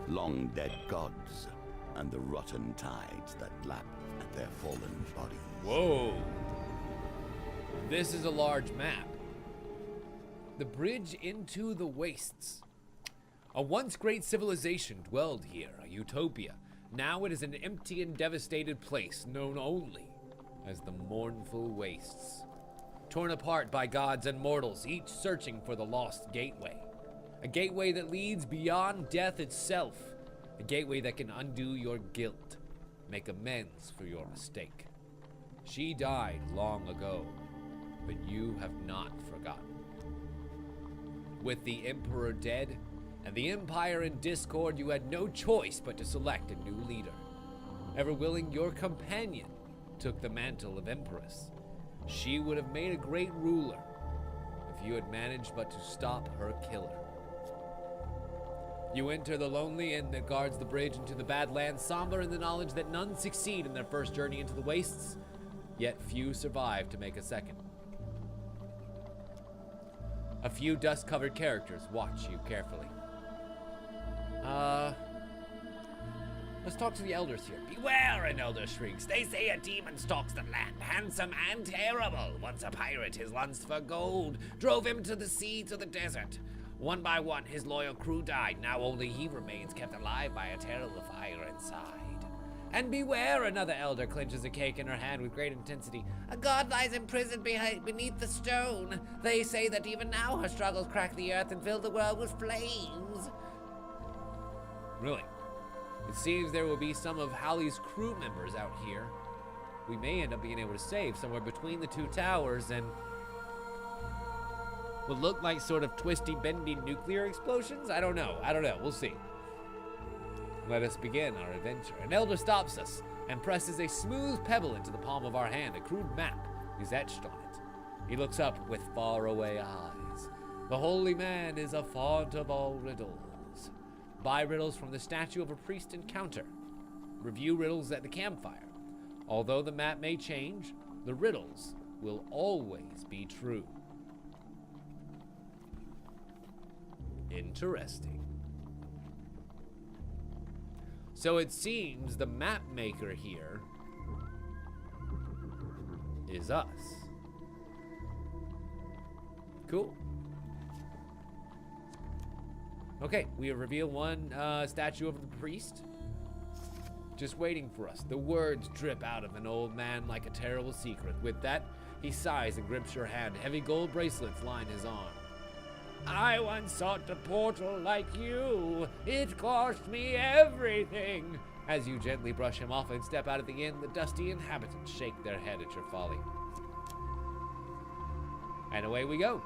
Speaker 2: Long dead gods and the rotten tides that lap at their fallen bodies.
Speaker 1: Whoa. This is a large map. The bridge into the wastes. A once great civilization dwelled here, a utopia. Now it is an empty and devastated place known only as the Mournful Wastes. Torn apart by gods and mortals, each searching for the lost gateway. A gateway that leads beyond death itself. A gateway that can undo your guilt, make amends for your mistake. She died long ago, but you have not forgotten. With the Emperor dead, and the Empire in discord, you had no choice but to select a new leader. Ever willing, your companion took the mantle of Empress. She would have made a great ruler if you had managed but to stop her killer. You enter the lonely inn that guards the bridge into the Badlands, somber in the knowledge that none succeed in their first journey into the wastes, yet few survive to make a second. A few dust-covered characters watch you carefully. Let's talk to the elders here.
Speaker 3: Beware, an elder shrieks. They say a demon stalks the land, handsome and terrible. Once a pirate, his lust for gold drove him to the sea, to the desert. One by one, his loyal crew died. Now only he remains, kept alive by a terrible fire inside.
Speaker 1: And beware, another elder clenches a cake in her hand with great intensity.
Speaker 3: A god lies imprisoned beneath the stone. They say that even now her struggles crack the earth and fill the world with flames.
Speaker 1: Really? It seems there will be some of Hallie's crew members out here. We may end up being able to save somewhere between the two towers and what look like sort of twisty, bendy nuclear explosions? I don't know. We'll see. Let us begin our adventure. An elder stops us and presses a smooth pebble into the palm of our hand. A crude map is etched on it. He looks up with faraway eyes. The holy man is a font of all riddles. Buy riddles from the statue of a priest encounter. Review riddles at the campfire. Although the map may change, the riddles will always be true. Interesting. So it seems the map maker here is us. Cool. Okay, we have revealed one statue of the priest. Just waiting for us. The words drip out of an old man like a terrible secret. With that, he sighs and grips your hand. Heavy gold bracelets line his arm. I once sought a portal like you. It cost me everything. As you gently brush him off and step out of the inn, the dusty inhabitants shake their head at your folly. And away we go.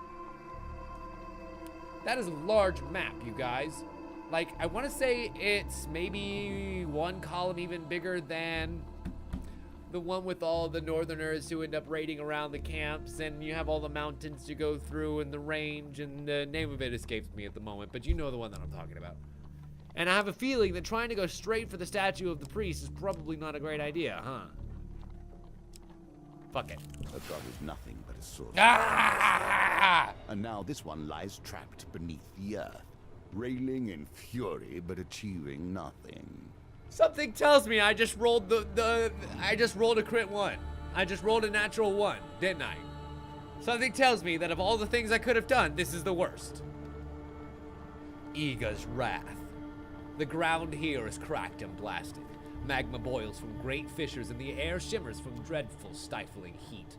Speaker 1: That is a large map, you guys. Like, I want to say it's maybe one column even bigger than the one with all the northerners who end up raiding around the camps, and you have all the mountains to go through and the range, and the name of it escapes me at the moment, but you know the one that I'm talking about. And I have a feeling that trying to go straight for the statue of the priest is probably not a great idea, huh? Fuck it.
Speaker 2: A god is nothing but a sword.
Speaker 1: Ah!
Speaker 2: And now this one lies trapped beneath the earth, railing in fury but achieving nothing.
Speaker 1: Something tells me I just rolled I just rolled a crit 1. I just rolled a natural 1, didn't I? Something tells me that of all the things I could have done, this is the worst. Eegah's wrath. The ground here is cracked and blasted. Magma boils from great fissures and the air shimmers from dreadful stifling heat.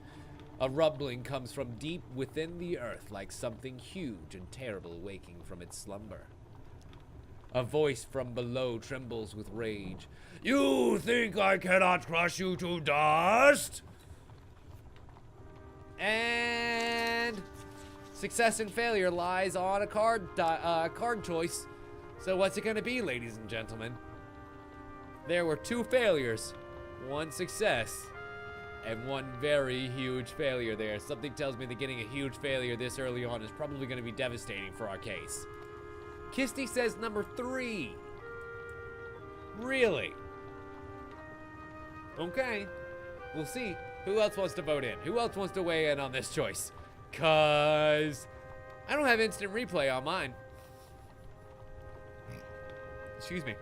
Speaker 1: A rumbling comes from deep within the earth like something huge and terrible waking from its slumber. A voice from below trembles with rage. You think I cannot crush you to dust? And success and failure lies on a card choice. So what's it gonna be, ladies and gentlemen? There were 2 failures, 1 success, and 1 very huge failure there. Something tells me that getting a huge failure this early on is probably gonna be devastating for our case. Kisty says number 3. Really? Okay. We'll see. Who else wants to vote in? Who else wants to weigh in on this choice? Cause I don't have instant replay on mine. Excuse me.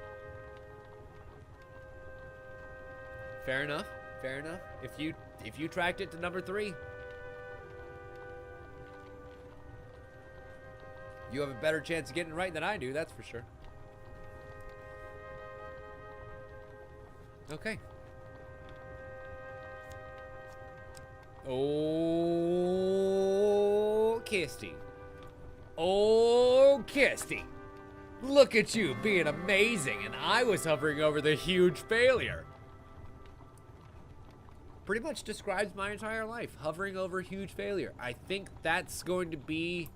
Speaker 1: Fair enough. Fair enough. If you tracked it to number 3. You have a better chance of getting it right than I do, that's for sure. Okay. Oh, Kirsty. Oh, Kirsty. Look at you being amazing, and I was hovering over the huge failure. Pretty much describes my entire life, hovering over huge failure. I think that's going to be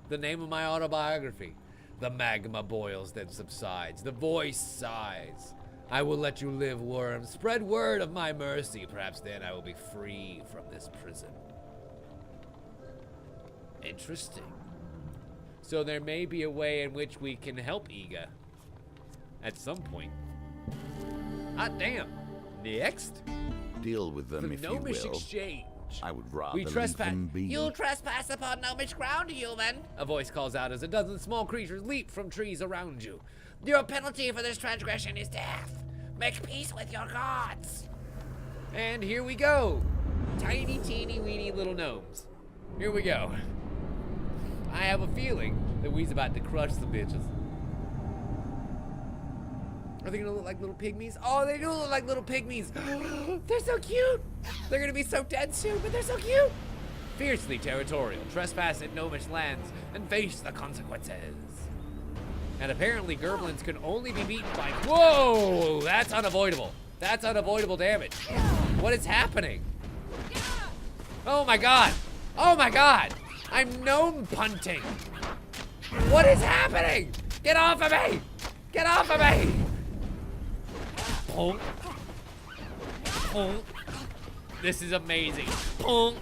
Speaker 1: the name of my autobiography. The magma boils, then subsides. The voice sighs. I will let you live, worm. Spread word of my mercy. Perhaps then I will be free from this prison. Interesting. So there may be a way in which we can help Eegah at some point. Ah, damn. Next.
Speaker 2: Deal with them if you
Speaker 1: Gnomish
Speaker 2: will.
Speaker 1: exchange.
Speaker 2: I would rather
Speaker 1: We
Speaker 2: leave
Speaker 1: trespass.
Speaker 2: them be.
Speaker 3: You trespass upon gnomish ground, human.
Speaker 1: A voice calls out as a dozen small creatures leap from trees around you.
Speaker 3: Your penalty for this transgression is death. Make peace with your gods.
Speaker 1: And here we go. Tiny, teeny, weeny little gnomes. Here we go. I have a feeling that we's about to crush the bitches. Are they gonna look like little pygmies? Oh, they do look like little pygmies. They're so cute. They're gonna be so dead soon, but they're so cute. Fiercely territorial, trespass in gnomish lands, and face the consequences. And apparently, Gerblins can only be beaten by. Whoa! That's unavoidable. That's unavoidable damage. What is happening? Oh my god! Oh my god! I'm gnome punting! What is happening? Get off of me! Get off of me! Punk. Punk. This is amazing. Punk.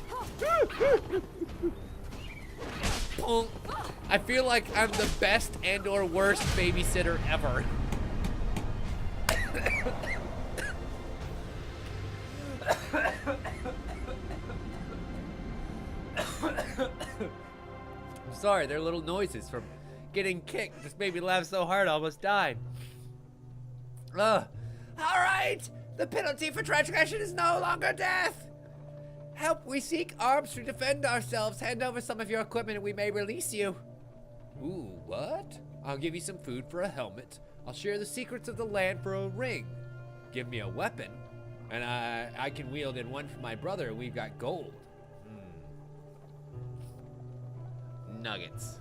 Speaker 1: Punk. I feel like I'm the best and or worst babysitter ever. I'm sorry, they're little noises from getting kicked. This made me laugh so hard I almost died. Ugh.
Speaker 3: All right. The penalty for transgression is no longer death.
Speaker 1: Help, we seek arms to defend ourselves. Hand over some of your equipment and we may release you. Ooh, what? I'll give you some food for a helmet. I'll share the secrets of the land for a ring. Give me a weapon, and I can wield in one for my brother. We've got gold. Nuggets.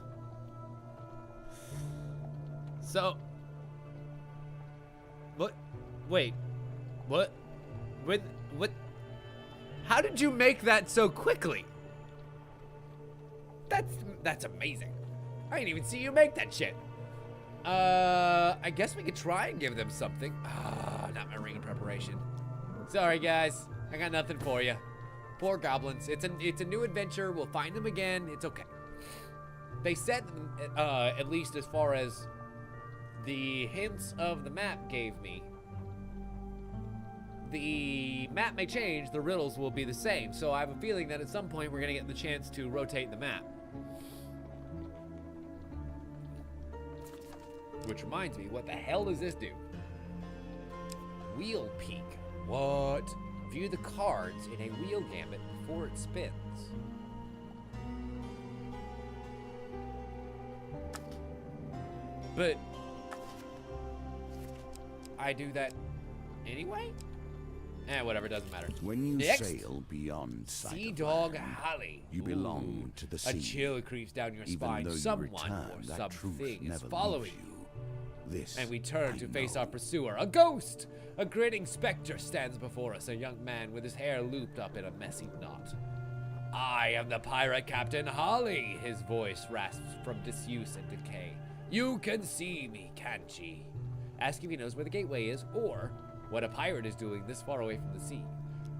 Speaker 1: So, what? Wait, what? What? How did you make that so quickly? That's amazing. I didn't even see you make that shit. I guess we could try and give them something. Ah, not my ring preparation. Sorry, guys. I got nothing for you. Poor goblins. It's a new adventure. We'll find them again. It's okay. They said, at least as far as the hints of the map gave me, the map may change, the riddles will be the same. So I have a feeling that at some point we're gonna get the chance to rotate the map. Which reminds me, what the hell does this do? Wheel peak. What? View the cards in a wheel gambit before it spins. But I do that anyway? Whatever, doesn't matter.
Speaker 2: When you
Speaker 1: Next.
Speaker 2: sail beyond sight
Speaker 1: Sea
Speaker 2: of
Speaker 1: Dog
Speaker 2: land,
Speaker 1: Holly.
Speaker 2: you belong to the sea.
Speaker 1: A chill creeps down your
Speaker 2: Even
Speaker 1: spine.
Speaker 2: though you
Speaker 1: Someone
Speaker 2: return,
Speaker 1: or
Speaker 2: that truth
Speaker 1: something is
Speaker 2: never
Speaker 1: following
Speaker 2: leaves
Speaker 1: you.
Speaker 2: This
Speaker 1: And we turn to face
Speaker 2: know.
Speaker 1: our pursuer. A ghost! A grinning specter stands before us, a young man with his hair looped up in a messy knot. I am the pirate Captain Holly, his voice rasps from disuse and decay. You can see me, can't ye? Ask if he knows where the gateway is, or what a pirate is doing this far away from the sea.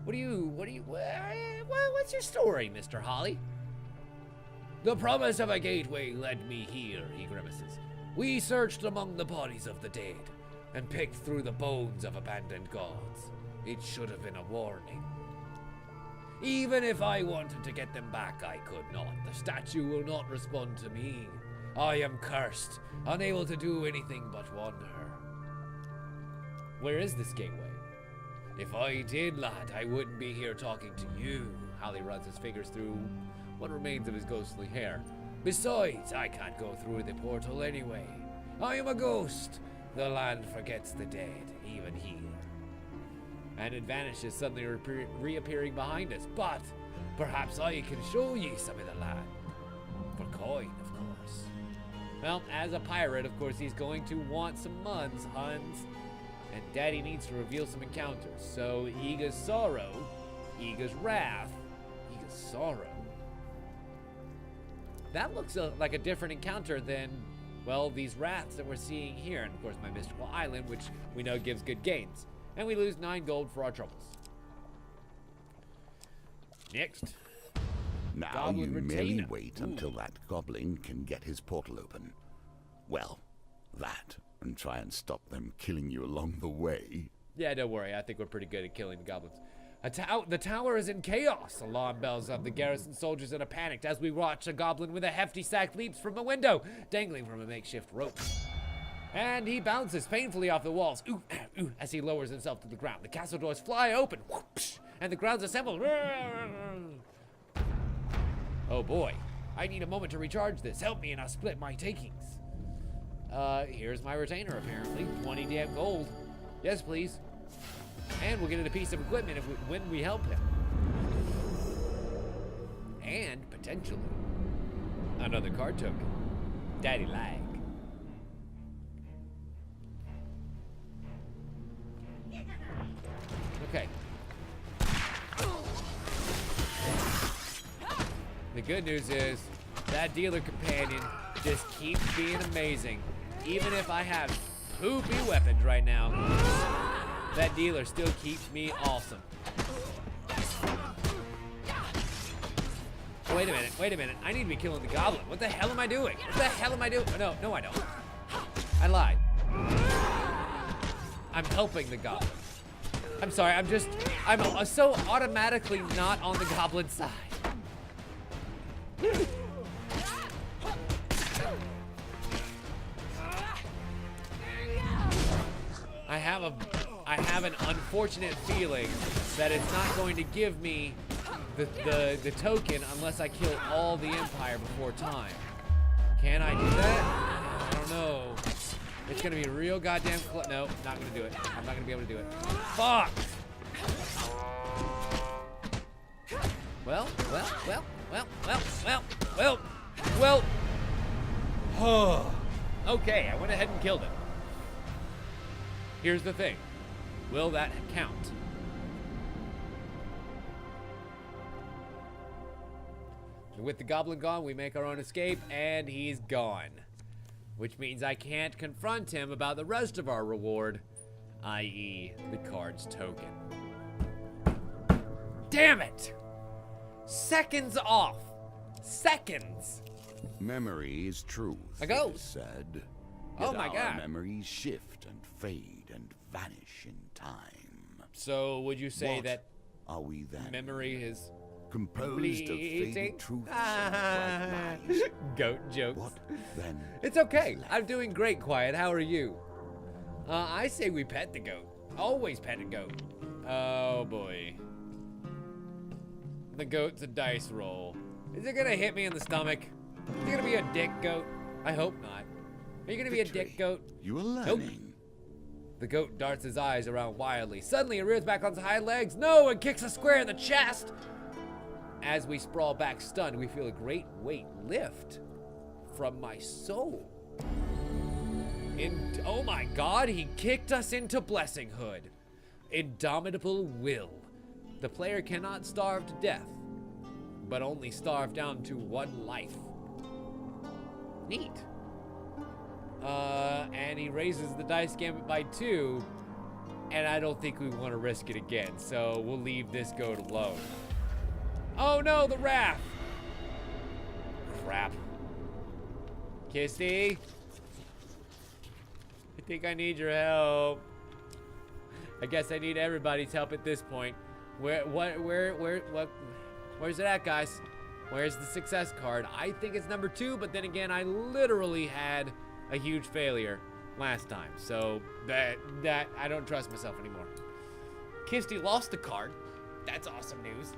Speaker 1: What's your story, Mr. Holly? The promise of a gateway led me here, he grimaces. We searched among the bodies of the dead and picked through the bones of abandoned gods. It should have been a warning. Even if I wanted to get them back, I could not. The statue will not respond to me. I am cursed, unable to do anything but wander. Where is this gateway? If I did, lad, I wouldn't be here talking to you. Holly runs his fingers through what remains of his ghostly hair.
Speaker 3: Besides, I can't go through the portal anyway. I am a ghost. The land forgets the dead, even here.
Speaker 1: And it vanishes, suddenly reappearing behind us.
Speaker 3: But perhaps I can show ye some of the land. For coin, of course.
Speaker 1: Well, as a pirate, of course, he's going to want some Huns. And Daddy needs to reveal some encounters. So, Eegah's sorrow, Eegah's wrath, Eegah's sorrow. That looks like a different encounter than, well, these wraths that we're seeing here. And, of course, my mystical island, which we know gives good gains. And we lose 9 gold for our troubles. Next.
Speaker 2: Now
Speaker 1: Goblin
Speaker 2: you merely
Speaker 1: retainer.
Speaker 2: wait until that goblin can get his portal open. Well, that, and try and stop them killing you along the way.
Speaker 1: Yeah, don't worry. I think we're pretty good at killing the goblins. The tower is in chaos. Alarm bells of the garrison soldiers in a panic as we watch a goblin with a hefty sack leaps from a window, dangling from a makeshift rope. And he bounces painfully off the walls, ooh, ooh, as he lowers himself to the ground. The castle doors fly open, whoosh, and the grounds assemble. Oh boy, I need a moment to recharge this. Help me and I'll split my takings. Here's my retainer apparently. 20 damn gold. Yes, please. And we'll get it a piece of equipment when we help him. And potentially another card token. Daddy lag. Okay. The good news is that dealer companion just keeps being amazing. Even if I have poopy weapons right now, that dealer still keeps me awesome. Wait a minute. I need to be killing the goblin. What the hell am I doing? What the hell am I doing? No, I don't. I lied. I'm helping the goblin. I'm sorry, I'm so automatically not on the goblin side. I have an unfortunate feeling that it's not going to give me the token unless I kill all the Empire before time. Can I do that? I don't know. It's gonna be real goddamn no, not gonna do it. I'm not gonna be able to do it. Fuck! Well. Okay, I went ahead and killed him. Here's the thing. Will that count? With the goblin gone, we make our own escape, and he's gone. Which means I can't confront him about the rest of our reward, i.e. the card's token. Damn it! Seconds off! Seconds!
Speaker 2: Memory is truth,
Speaker 1: A
Speaker 2: it
Speaker 1: ghost.
Speaker 2: is said.
Speaker 1: Oh
Speaker 2: Yet
Speaker 1: my
Speaker 2: our
Speaker 1: God.
Speaker 2: memories shift and fade and vanish in time.
Speaker 1: So would you say
Speaker 2: What
Speaker 1: that
Speaker 2: are we then?
Speaker 1: memory is
Speaker 2: Composed of
Speaker 1: bleeding?
Speaker 2: faded truths and bright lies.
Speaker 1: Goat jokes.
Speaker 2: What then?
Speaker 1: It's okay.
Speaker 2: is left?
Speaker 1: I'm doing great, Quiet. How are you? I say we pet the goat. Always pet a goat. Oh boy. The goat's a dice roll. Is it gonna hit me in the stomach? Is it gonna be a dick goat? I hope not. Are you gonna be a dick
Speaker 2: Victory.
Speaker 1: goat?
Speaker 2: You are learning.
Speaker 1: The goat darts his eyes around wildly. Suddenly, it rears back on its hind legs. No, and kicks us square in the chest. As we sprawl back stunned, we feel a great weight lift from my soul. Oh my God, he kicked us into blessinghood. Indomitable will. The player cannot starve to death, but only starve down to 1 life. Neat. And he raises the dice gambit by 2, and I don't think we want to risk it again, so we'll leave this goat alone. Oh no, the raft! Crap. Kissy? I think I need your help. I guess I need everybody's help at this point. Where's it at, guys? Where's the success card? I think it's number 2, but then again, I literally had a huge failure last time. So that I don't trust myself anymore. Kisty lost the card. That's awesome news.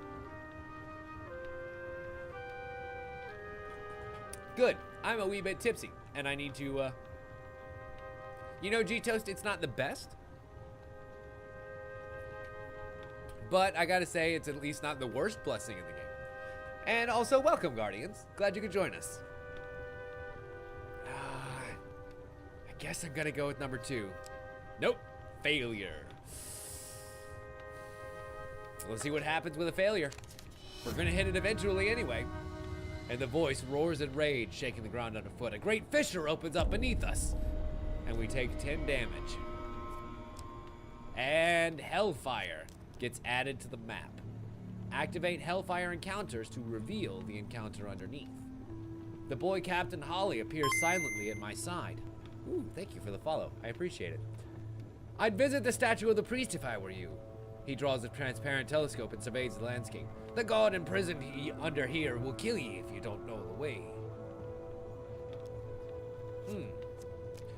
Speaker 1: Good. I'm a wee bit tipsy, and I need to, You know, G-Toast, it's not the best. But I gotta say, it's at least not the worst blessing in the game. And also, welcome, Guardians. Glad you could join us. I guess I'm gonna go with number 2. Nope. Failure. Let's see what happens with a failure. We're gonna hit it eventually anyway. And the voice roars in rage, shaking the ground underfoot. A great fissure opens up beneath us, and we take 10 damage. And Hellfire gets added to the map. Activate Hellfire encounters to reveal the encounter underneath. The boy Captain Holly appears silently at my side. Ooh, thank you for the follow. I appreciate it. I'd visit the statue of the priest if I were you. He draws a transparent telescope and surveys the landscape. The god imprisoned under here will kill you if you don't know the way.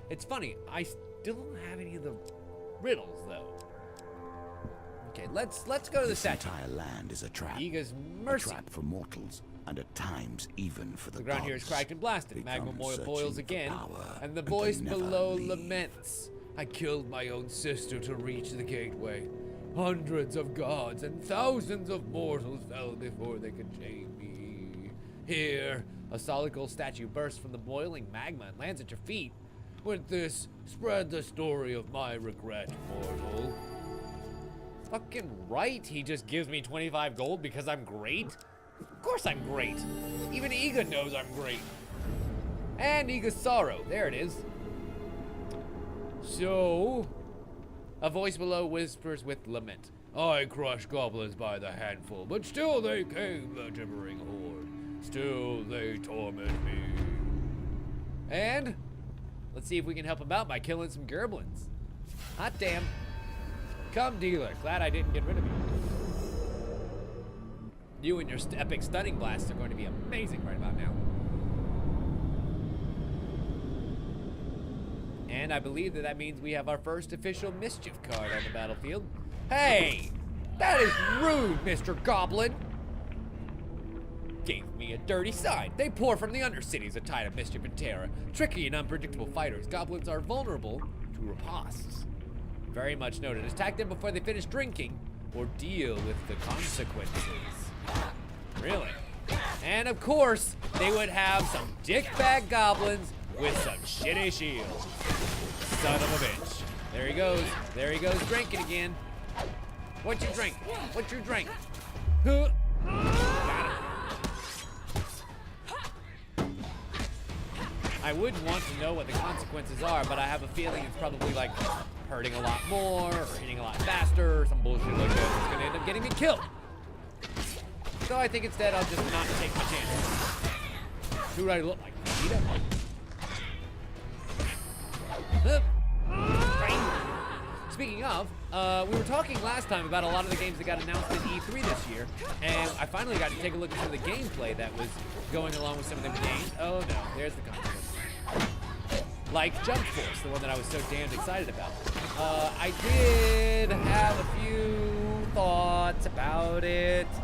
Speaker 1: It's funny, I still don't have any of the riddles though. Okay, let's go to the
Speaker 2: This
Speaker 1: statue.
Speaker 2: entire land is a trap.
Speaker 1: Eegah's
Speaker 2: A
Speaker 1: mercy.
Speaker 2: trap for mortals, and at times even for the
Speaker 1: The ground
Speaker 2: gods.
Speaker 1: here is cracked and blasted.
Speaker 2: They
Speaker 1: Magma
Speaker 2: come
Speaker 1: boils
Speaker 2: searching for
Speaker 1: again,
Speaker 2: power,
Speaker 1: and the
Speaker 2: but they
Speaker 1: voice
Speaker 2: never
Speaker 1: below
Speaker 2: leave.
Speaker 1: laments. I killed my own sister to reach the gateway. Hundreds of gods and thousands of mortals fell before they could chain me. Here, a solid gold statue bursts from the boiling magma and lands at your feet. With this, spread the story of my regret, mortal. Fucking right, he just gives me 25 gold because I'm great? Of course I'm great. Even Eegah knows I'm great. And Eegah's sorrow, there it is. So, a voice below whispers with lament. I crushed goblins by the handful, but still they came, the gibbering horde. Still they torment me. And, let's see if we can help him out by killing some gerblins. Hot damn. Come, dealer. Glad I didn't get rid of you. You and your epic stunning blasts are going to be amazing right about now. And I believe that means we have our first official mischief card on the battlefield. Hey! That is rude, Mr. Goblin! Gave me a dirty sign. They pour from the Undercities, a tide of mischief and terror. Tricky and unpredictable fighters, goblins are vulnerable to ripostes. Very much noted. Attack them before they finish drinking, or deal with the consequences. Really? And of course, they would have some dickbag goblins with some shitty shields. Son of a bitch. There he goes. There he goes drinking again. What you drink? What you drink? Huh? Got it. I would want to know what the consequences are, but I have a feeling it's probably like hurting a lot more, or hitting a lot faster, or some bullshit like that. It's gonna end up getting me killed. So I think instead I'll just not take my chances. Who do I look like? Eegah? Speaking of, we were talking last time about a lot of the games that got announced in E3 this year, and I finally got to take a look at some of the gameplay that was going along with some of them games. Oh no, there's the consequence. Like Jump Force, the one that I was so damned excited about. I did have a few thoughts about it. It's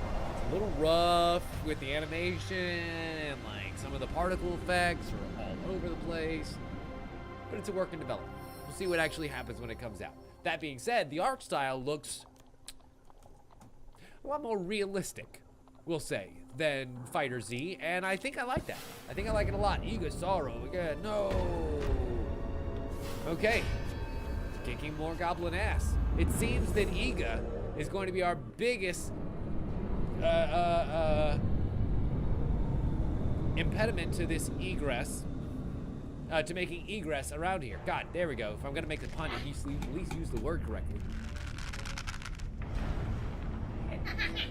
Speaker 1: a little rough with the animation, and like some of the particle effects are all over the place. But it's a work in development. We'll see what actually happens when it comes out. That being said, the art style looks a lot more realistic, we'll say, than Fighter Z, and I think I like that. I think I like it a lot. Eegah sorrow again. No. Okay. Kicking more goblin ass. It seems that Eegah is going to be our biggest impediment to this egress. To making egress around here. God, there we go. If I'm gonna make the pun, at least use the word correctly.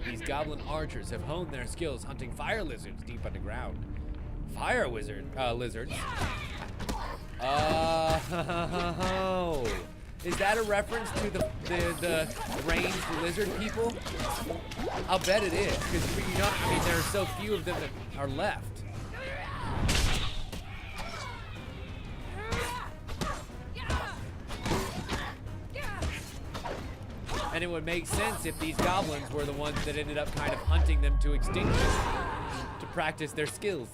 Speaker 1: These goblin archers have honed their skills hunting fire lizards deep underground. Fire lizards. Oh, is that a reference to the ranged lizard people? I'll bet it is, because you know, I mean, there are so few of them that are left. And it would make sense if these goblins were the ones that ended up kind of hunting them to extinction to practice their skills.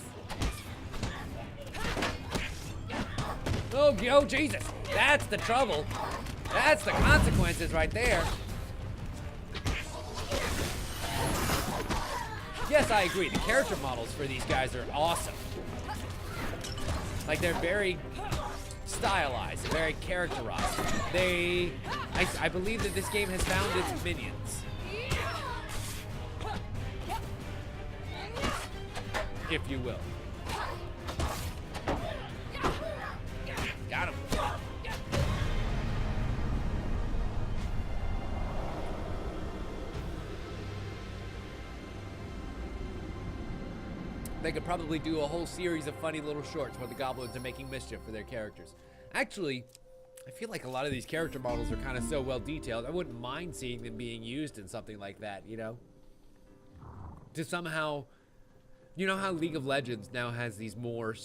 Speaker 1: Oh, Jesus. That's the trouble. That's the consequences right there. Yes, I agree. The character models for these guys are awesome. Like, they're very stylized, very characterized. I believe that this game has found its minions. If you will. Got him. They could probably do a whole series of funny little shorts where the goblins are making mischief for their characters. Actually, I feel like a lot of these character models are kind of so well detailed. I wouldn't mind seeing them being used in something like that, you know? To somehow, you know how League of Legends now has these more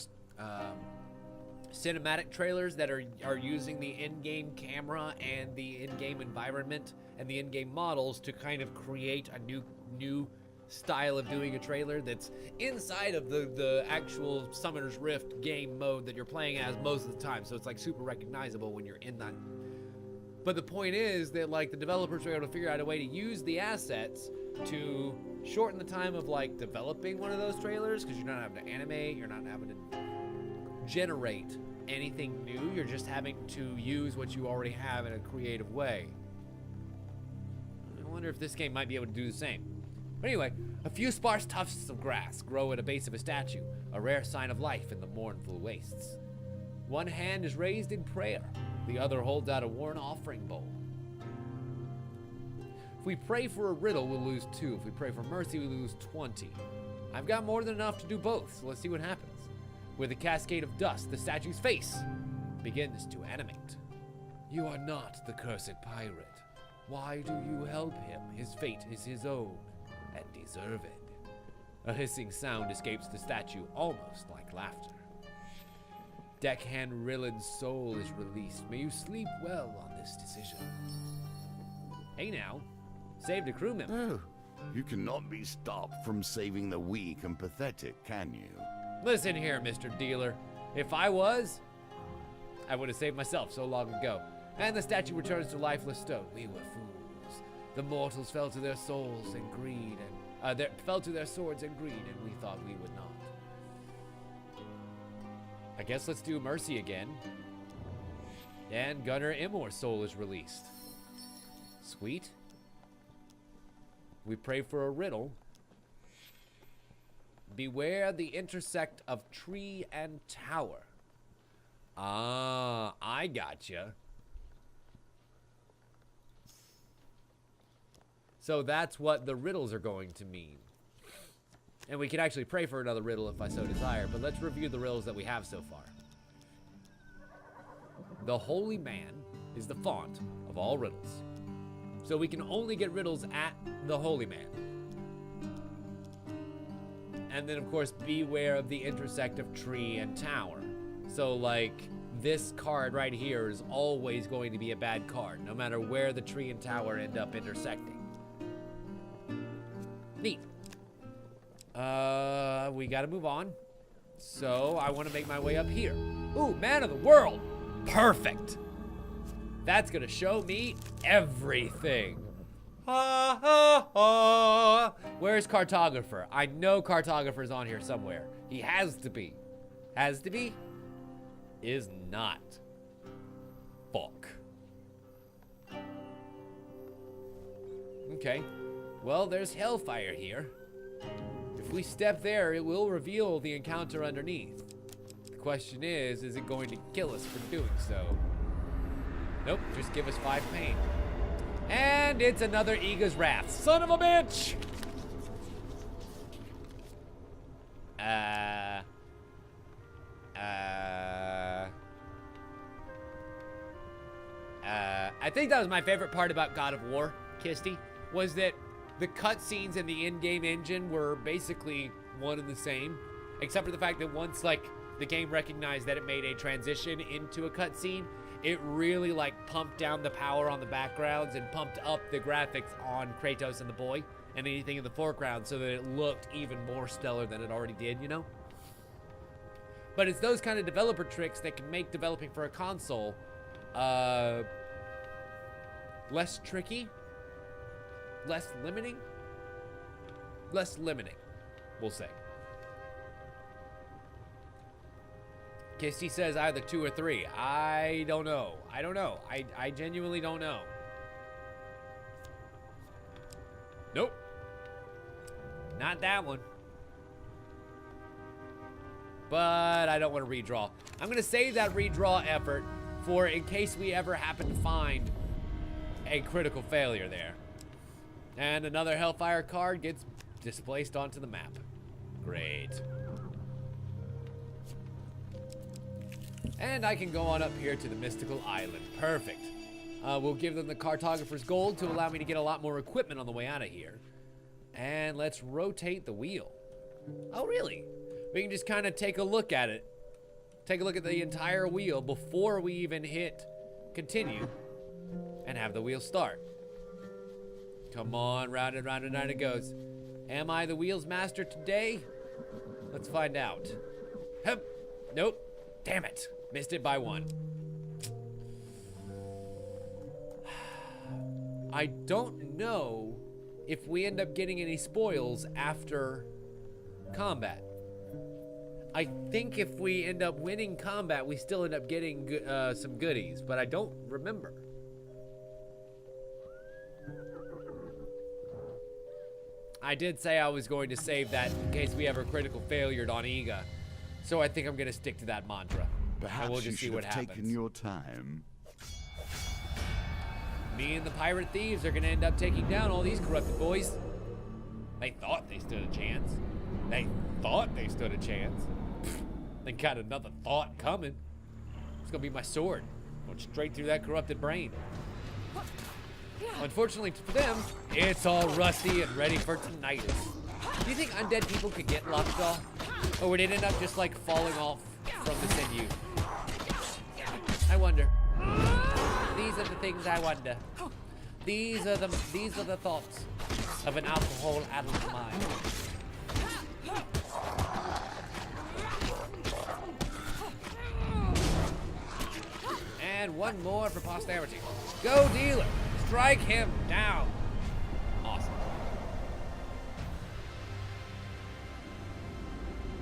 Speaker 1: cinematic trailers that are using the in-game camera and the in-game environment and the in-game models to kind of create a new style of doing a trailer that's inside of the actual Summoner's Rift game mode that you're playing as most of the time, so it's like super recognizable when you're in that. But the point is that like the developers were able to figure out a way to use the assets to shorten the time of like developing one of those trailers, because you're not having to animate, you're not having to generate anything new, you're just having to use what you already have in a creative way. I wonder if this game might be able to do the same. But anyway, a few sparse tufts of grass grow at a base of a statue, a rare sign of life in the mournful wastes. One hand is raised in prayer, the other holds out a worn offering bowl. If we pray for a riddle, we'll lose 2. If we pray for mercy, we lose 20. I've got more than enough to do both, so let's see what happens. With a cascade of dust, the statue's face begins to animate. You are not the cursed pirate. Why do you help him? His fate is his own, and deserved. A hissing sound escapes the statue, almost like laughter. Deckhand Rillin's soul is released. May you sleep well on this decision. Hey now, saved a crew member.
Speaker 2: Oh, you cannot be stopped from saving the weak and pathetic, can you?
Speaker 1: Listen here, Mr. Dealer. If I was, I would have saved myself so long ago. And the statue returns to lifeless stone. We were fools. The mortals fell to their souls and greed, and fell to their swords and greed, and we thought we would not. I guess let's do mercy again. And Gunnar Imor's soul is released. Sweet. We pray for a riddle. Beware the intersect of tree and tower. Ah, I gotcha. So that's what the riddles are going to mean. And we can actually pray for another riddle if I so desire, but let's review the riddles that we have so far. The Holy Man is the font of all riddles. So we can only get riddles at the Holy Man. And then, of course, beware of the intersect of tree and tower. So, like, this card right here is always going to be a bad card, no matter where the tree and tower end up intersecting. Neat. We gotta move on. So, I want to make my way up here. Ooh, Man of the World! Perfect! That's gonna show me everything. Ha ha ha! Where's Cartographer? I know Cartographer's on here somewhere. He has to be. Has to be? Is not. Fuck. Okay. Well, there's Hellfire here. If we step there, it will reveal the encounter underneath. The question is it going to kill us for doing so? Nope, just give us 5 pain. And it's another Eegah's Wrath. Son of a bitch! I think that was my favorite part about God of War, Kisty, was that the cutscenes and the in-game engine were basically one and the same, except for the fact that once, like, the game recognized that it made a transition into a cutscene, it really, like, pumped down the power on the backgrounds and pumped up the graphics on Kratos and the boy and anything in the foreground so that it looked even more stellar than it already did, you know? But it's those kind of developer tricks that can make developing for a console less tricky, less limiting, we'll say. Kisty says either 2 or 3. I don't know. I genuinely don't know. Nope. Not that one. But I don't want to redraw. I'm going to save that redraw effort for in case we ever happen to find a critical failure there. And another Hellfire card gets displaced onto the map. Great. And I can go on up here to the Mystical Island. Perfect. We'll give them the Cartographer's Gold to allow me to get a lot more equipment on the way out of here. And let's rotate the wheel. Oh, really? We can just kind of take a look at it. Take a look at the entire wheel before we even hit continue. And have the wheel start. Come on, round and round and round it goes. Am I the wheels master today? Let's find out. Hup. Nope. Damn it. Missed it by 1. I don't know if we end up getting any spoils after combat. I think if we end up winning combat, we still end up getting some goodies, but I don't remember. I did say I was going to save that in case we ever critical failured on Eegah, so I think I'm going to stick to that mantra.
Speaker 2: Perhaps
Speaker 1: we'll just
Speaker 2: you
Speaker 1: see
Speaker 2: should
Speaker 1: what
Speaker 2: have
Speaker 1: happens.
Speaker 2: taken your time.
Speaker 1: Me and the pirate thieves are going to end up taking down all these corrupted boys. They thought they stood a chance. They got another thought coming. It's going to be my sword. Going straight through that corrupted brain. Unfortunately for them, it's all rusty and ready for tinnitus. Do you think undead people could get lockjaw? Or would it end up just like falling off from the sinew? I wonder. These are the things I wonder. These are the thoughts of an alcohol-addled mind. And one more for posterity. Go, dealer! Strike him down! Awesome.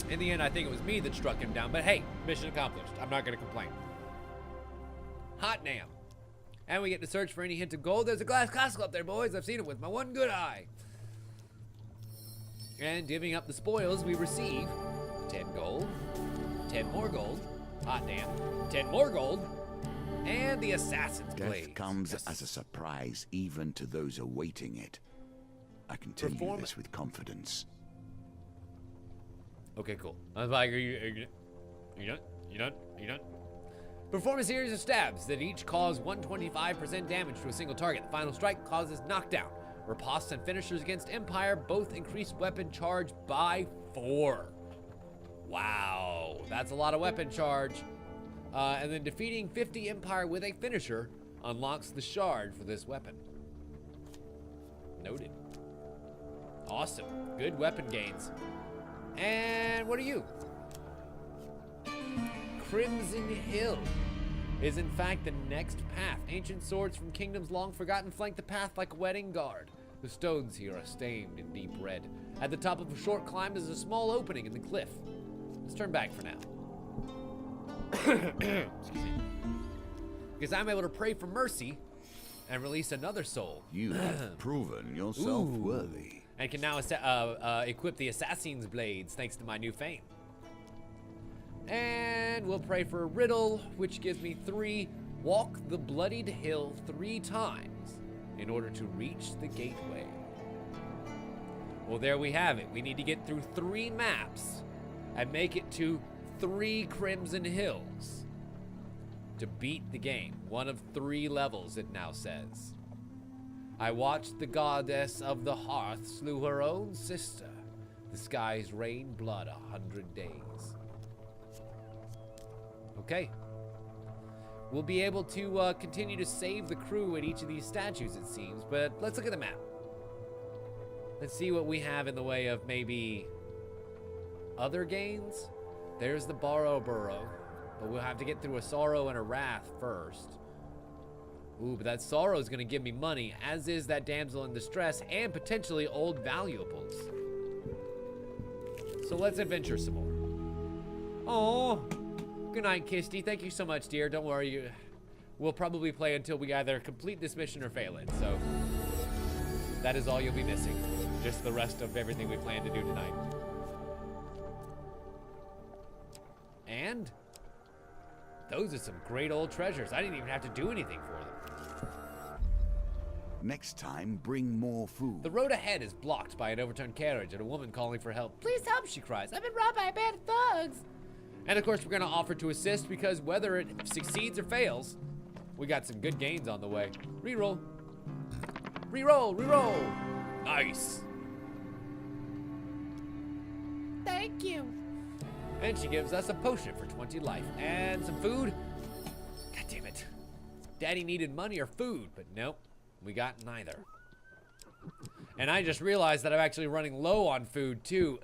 Speaker 1: In the end, I think it was me that struck him down, but hey, mission accomplished. I'm not gonna complain. Hot damn. And we get to search for any hint of gold. There's a glass castle up there, boys. I've seen it with my one good eye. And divvying up the spoils, we receive 10 gold, 10 more gold, hot damn, 10 more gold, and the Assassin's Blade.
Speaker 2: Death comes as a surprise even to those awaiting it. I can tell you this with confidence.
Speaker 1: Okay, cool. I was like, are you done? You done? Perform a series of stabs that each cause 125% damage to a single target. The final strike causes knockdown. Ripostes and finishers against Empire both increase weapon charge by 4. Wow, that's a lot of weapon charge. And then defeating 50 Empire with a finisher unlocks the shard for this weapon. Noted. Awesome. Good weapon gains. And what are you? Crimson Hill is in fact the next path. Ancient swords from kingdoms long forgotten flank the path like a wedding guard. The stones here are stained in deep red. At the top of a short climb is a small opening in the cliff. Let's turn back for now. Excuse me. Because I'm able to pray for mercy and release another soul.
Speaker 2: You have proven yourself worthy.
Speaker 1: And can now equip the Assassin's Blades thanks to my new fame. And we'll pray for a riddle, which gives me 3. Walk the bloodied hill 3 times in order to reach the gateway. Well, there we have it. We need to get through 3 maps and make it to 3 Crimson Hills to beat the game. 1 of 3 levels, it now says. I watched the goddess of the hearth slew her own sister. The skies rained blood 100 days. Okay. We'll be able to continue to save the crew at each of these statues, it seems. But let's look at the map. Let's see what we have in the way of maybe other gains There's the Borrow Burrow. But we'll have to get through a Sorrow and a Wrath first. Ooh, but that Sorrow is going to give me money, as is that Damsel in Distress, and potentially old valuables. So let's adventure some more. Oh, good night, Kisty. Thank you so much, dear. Don't worry. We'll probably play until we either complete this mission or fail it. So that is all you'll be missing. Just the rest of everything we plan to do tonight. And those are some great old treasures. I didn't even have to do anything for them.
Speaker 2: Next time, bring more food.
Speaker 1: The road ahead is blocked by an overturned carriage and a woman calling for help. Please help, she cries. I've been robbed by a band of thugs. And of course, we're going to offer to assist because whether it succeeds or fails, we got some good gains on the way. Reroll. Reroll, reroll. Nice. Thank you. And she gives us a potion for 20 life and some food. God damn it. Daddy needed money or food, but nope, we got neither. And I just realized that I'm actually running low on food too.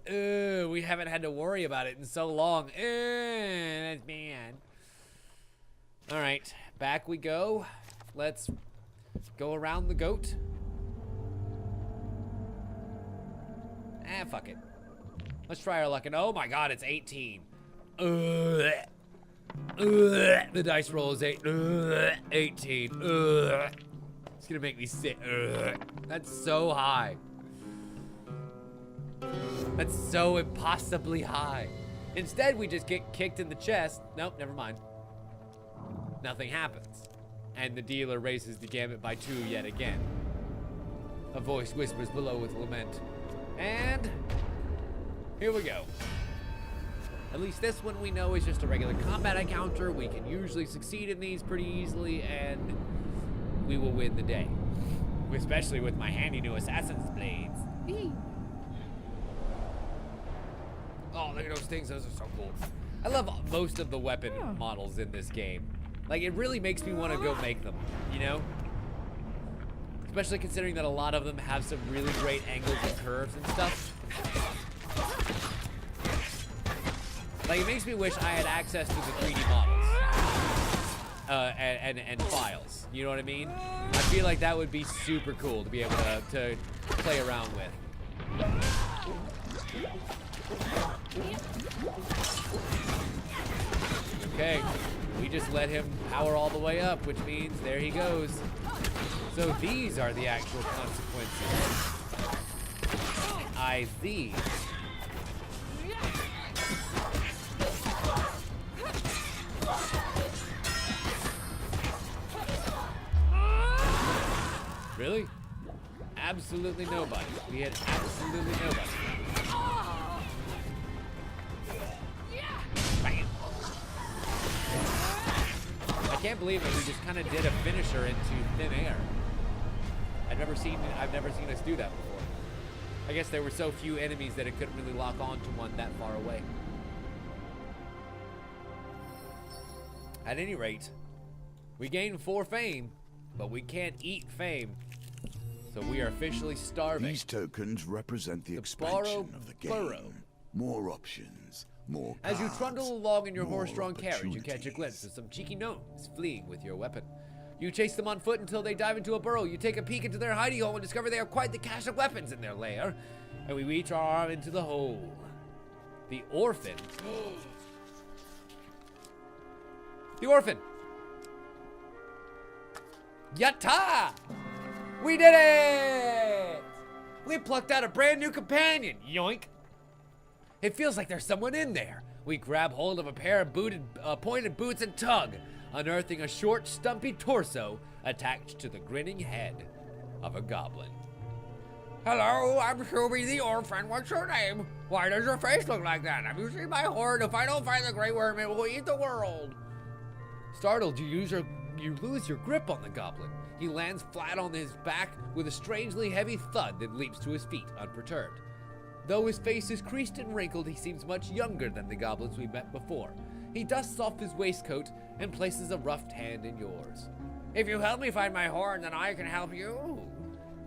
Speaker 1: We haven't had to worry about it in so long. That's bad. All right, back we go. Let's go around the goat. Fuck it. Let's try our luck. And oh my god, it's 18. The dice roll is 18. It's gonna make me sick. That's so high. That's so impossibly high. Instead, we just get kicked in the chest. Nope, never mind. Nothing happens. And the dealer raises the gamut by 2 yet again. A voice whispers below with lament. And here we go. At least this one we know is just a regular combat encounter. We can usually succeed in these pretty easily, and we will win the day. Especially with my handy new assassin's blades. Oh, look at those things. Those are so cool. I love most of the weapon models in this game. Like, it really makes me want to go make them, you know? Especially considering that a lot of them have some really great angles and curves and stuff. Like, it makes me wish I had access to the 3D models and files. You know what I mean? I feel like that would be super cool to be able to play around with. Okay, we just let him power all the way up, which means there he goes. So these are the actual consequences. These. Really? Absolutely nobody. We had absolutely nobody. Bam. I can't believe that we just kind of did a finisher into thin air. I've never seen us do that before. I guess there were so few enemies that it couldn't really lock on to one that far away. At any rate, we gained 4 fame, but we can't eat fame. So we are officially starving.
Speaker 2: These tokens represent the expansion of the game.
Speaker 1: Burrow.
Speaker 2: More options, more
Speaker 1: As you
Speaker 2: cards,
Speaker 1: trundle along in your
Speaker 2: more
Speaker 1: horse-drawn carriage, you catch a glimpse
Speaker 2: opportunities.
Speaker 1: of some cheeky gnomes fleeing with your weapon. You chase them on foot until they dive into a burrow. You take a peek into their hidey hole and discover they have quite the cache of weapons in their lair. And we reach our arm into the hole. The orphan. The orphan. Yatta! We did it! We plucked out a brand new companion. Yoink. It feels like there's someone in there. We grab hold of a pair of pointed boots and tug, unearthing a short, stumpy torso attached to the grinning head of a goblin. Hello, I'm Shuby the Orphan. What's your name? Why does your face look like that? Have you seen my hoard? If I don't find the Grey Worm, it will eat the world. Startled, you lose your grip on the goblin. He lands flat on his back with a strangely heavy thud that leaps to his feet unperturbed. Though his face is creased and wrinkled, he seems much younger than the goblins we met before. He dusts off his waistcoat and places a roughed hand in yours. If you help me find my horn, then I can help you.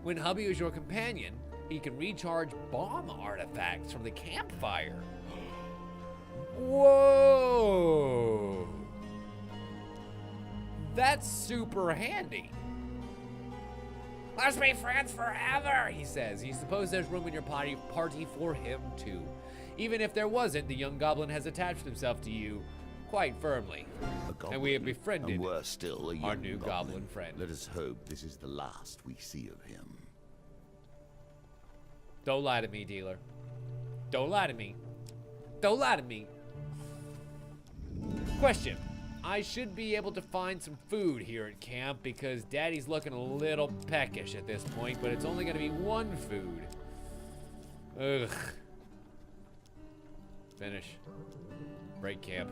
Speaker 1: When Hubby is your companion, he can recharge bomb artifacts from the campfire. Whoa! That's super handy.
Speaker 3: Let's be friends forever,
Speaker 1: He says. He supposes there's room in your party for him too. Even if there wasn't, the young goblin has attached himself to you quite firmly. And we have befriended
Speaker 2: and worse still, a young
Speaker 1: our new goblin friend.
Speaker 2: Let us hope this is the last we see of him.
Speaker 1: Don't lie to me, dealer. Don't lie to me. Don't lie to me. Question. I should be able to find some food here at camp because Daddy's looking a little peckish at this point, but it's only going to be one food. Ugh. Finish. Break camp.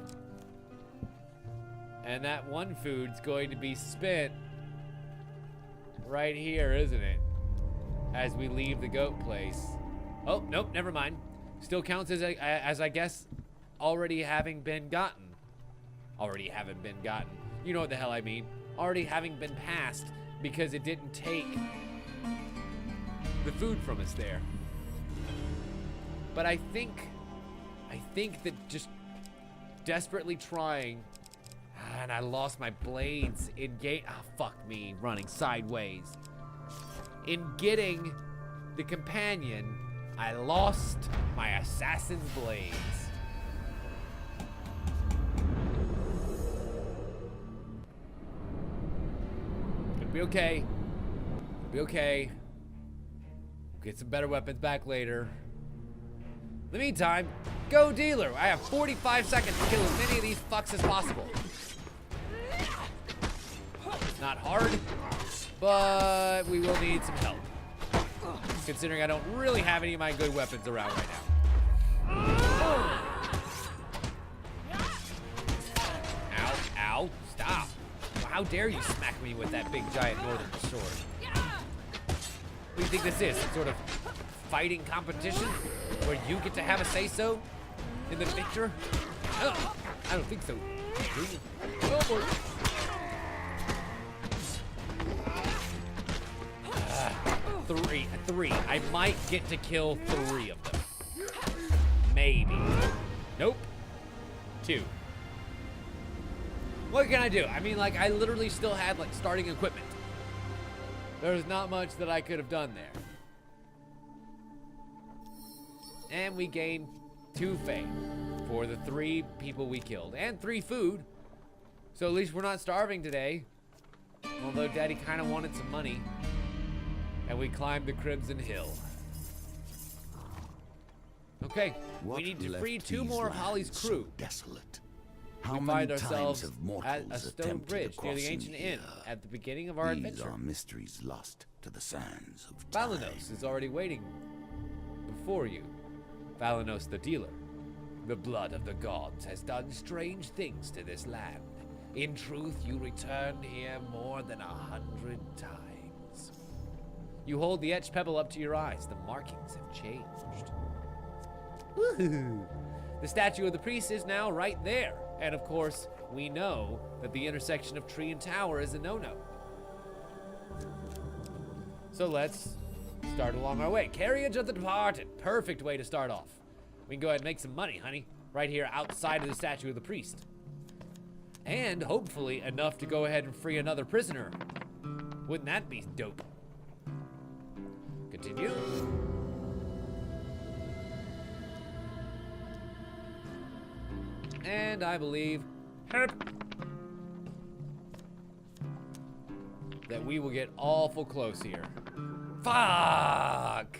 Speaker 1: And that one food's going to be spent right here, isn't it? As we leave the goat place. Oh, nope, never mind. Still counts as I guess already having been gotten. Already haven't been gotten. You know what the hell I mean. Already having been passed because it didn't take the food from us there. But I think that just desperately trying, and I lost my blades in fuck me, running sideways. In getting the companion, I lost my assassin's blades. It'll be okay. It'll be okay. We'll get some better weapons back later. In the meantime, go dealer. I have 45 seconds to kill as many of these fucks as possible. It's not hard, but we will need some help. Considering I don't really have any of my good weapons around right now. Ow, ow, stop. How dare you smack me with that big giant northern sword? What do you think this is? Some sort of fighting competition where you get to have a say-so in the picture? Oh, I don't think so. Oh, boy. Three. I might get to kill 3 of them. Maybe. Nope. 2. What can I do? I mean, like, I literally still had, like, starting equipment. There's not much that I could have done there. And we gained 2 fame for the 3 people we killed. And 3 food. So at least we're not starving today. Although Daddy kind of wanted some money. And we climbed the Crimson Hill. Okay, we need to free 2 more of Holly's crew.
Speaker 2: So desolate.
Speaker 3: How
Speaker 1: We
Speaker 3: many
Speaker 1: find
Speaker 3: times
Speaker 1: ourselves
Speaker 3: have
Speaker 1: at
Speaker 3: mortals
Speaker 1: a stone
Speaker 3: attempted
Speaker 1: bridge
Speaker 3: to
Speaker 1: near the
Speaker 3: cross
Speaker 1: ancient
Speaker 3: in
Speaker 1: inn
Speaker 3: here?
Speaker 1: at the beginning of our
Speaker 2: These
Speaker 1: adventure.
Speaker 2: are mysteries lost to the sands of time.
Speaker 1: Valanos is already waiting before you. Valanos the dealer. The blood of the gods has done strange things to this land. In truth, you returned here more than 100 times. You hold the etched pebble up to your eyes. The markings have changed. Woohoo! The statue of the priest is now right there. And of course, we know that the intersection of tree and tower is a no-no. So let's start along our way. Carriage of the departed. Perfect way to start off. We can go ahead and make some money, honey. Right here outside of the statue of the priest. And hopefully enough to go ahead and free another prisoner. Wouldn't that be dope? Continue. And I believe that we will get awful close here. Fuck!